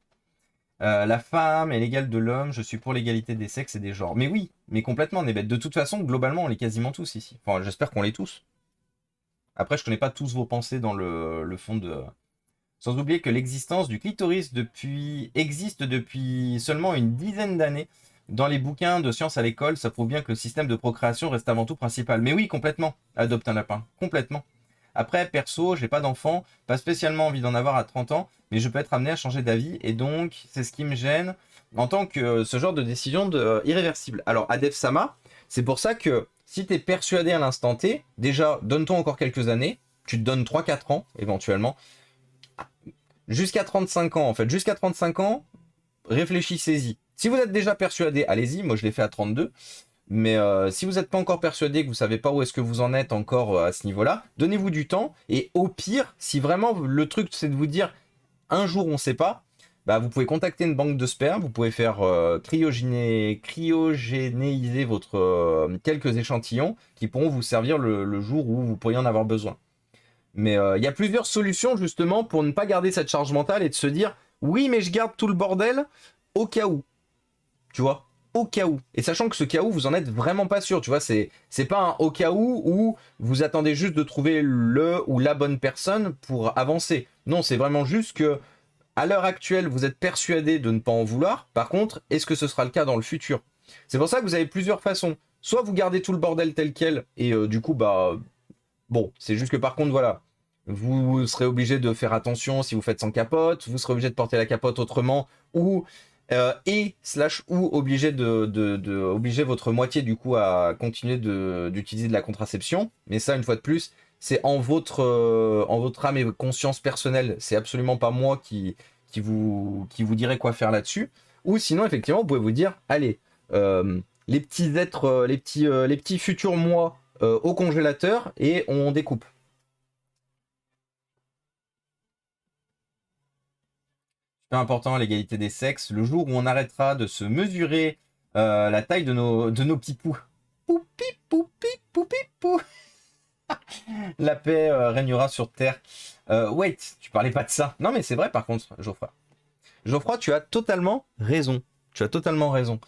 La femme est l'égale de l'homme, je suis pour l'égalité des sexes et des genres. Mais oui, mais complètement, on est bête. De toute façon, globalement, on l'est quasiment tous ici. Enfin, j'espère qu'on l'est tous. Après, je connais pas tous vos pensées dans le fond de... Sans oublier que l'existence du clitoris existe depuis seulement une dizaine d'années. Dans les bouquins de sciences à l'école, ça prouve bien que le système de procréation reste avant tout principal. Mais oui, complètement. Adopte un lapin. Complètement. Après, perso, j'ai pas d'enfant, pas spécialement envie d'en avoir à 30 ans, mais je peux être amené à changer d'avis, et donc c'est ce qui me gêne en tant que ce genre de décision irréversible. Alors, Adef Sama, c'est pour ça que si tu es persuadé à l'instant T, déjà, donne-toi encore quelques années, tu te donnes 3-4 ans, éventuellement, jusqu'à 35 ans, en fait, jusqu'à 35 ans, réfléchissez-y. Si vous êtes déjà persuadé, allez-y, moi je l'ai fait à 32, mais si vous n'êtes pas encore persuadé, que vous savez pas où est-ce que vous en êtes encore à ce niveau-là, donnez-vous du temps. Et au pire, si vraiment le truc c'est de vous dire un jour on sait pas, bah vous pouvez contacter une banque de sperme, vous pouvez faire cryogénéiser votre quelques échantillons qui pourront vous servir le jour où vous pourriez en avoir besoin. Mais il y a plusieurs solutions justement pour ne pas garder cette charge mentale et de se dire oui mais je garde tout le bordel au cas où, tu vois. Au cas où. Et sachant que ce cas où, vous en êtes vraiment pas sûr, tu vois, c'est pas un au cas où vous attendez juste de trouver le ou la bonne personne pour avancer. Non, c'est vraiment juste que à l'heure actuelle, vous êtes persuadé de ne pas en vouloir. Par contre, est-ce que ce sera le cas dans le futur? C'est pour ça que vous avez plusieurs façons. Soit vous gardez tout le bordel tel quel, et du coup, bah, bon, c'est juste que par contre, voilà, vous serez obligé de faire attention si vous faites sans capote, vous serez obligé de porter la capote autrement, ou ou obliger obliger votre moitié du coup à continuer d'utiliser de la contraception. Mais ça, une fois de plus, c'est en votre âme et conscience personnelle. C'est absolument pas moi qui vous dirait quoi faire là-dessus. Ou sinon, effectivement, vous pouvez vous dire, allez, les petits êtres, les petits futurs moi au congélateur et on découpe. Peu important, l'égalité des sexes, le jour où on arrêtera de se mesurer la taille de nos petits poux. Poupi, poupi, poupi, pou. La paix régnera sur Terre. Wait, tu parlais pas de ça. Non mais c'est vrai par contre, Geoffroy. Geoffroy, tu as totalement raison. Tu as totalement raison.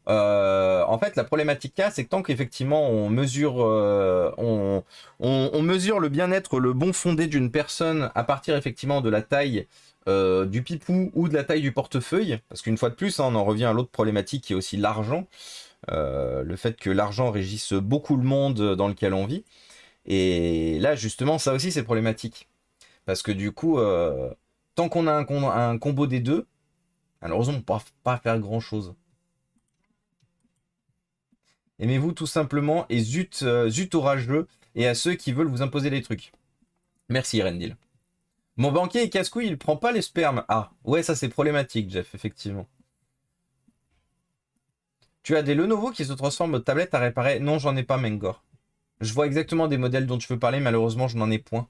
En fait, la problématique là, c'est que tant qu'effectivement on mesure, on mesure le bien-être, le bon fondé d'une personne à partir effectivement de la taille du pipou ou de la taille du portefeuille, parce qu'une fois de plus, hein, on en revient à l'autre problématique qui est aussi l'argent, le fait que l'argent régisse beaucoup le monde dans lequel on vit. Et là, justement, ça aussi c'est problématique, parce que du coup, tant qu'on a un combo des deux, malheureusement, on ne pourra pas faire grand-chose. Aimez-vous tout simplement et zut orageux et à ceux qui veulent vous imposer des trucs. Merci Rendil. Mon banquier est casse-couille, il prend pas les spermes. Ah, ouais, ça c'est problématique, Jeff, effectivement. Tu as des Lenovo qui se transforment en tablette à réparer? Non, j'en ai pas, Mengor. Je vois exactement des modèles dont tu veux parler, malheureusement, je n'en ai point.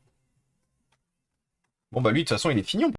Bon bah lui, de toute façon, il est fini.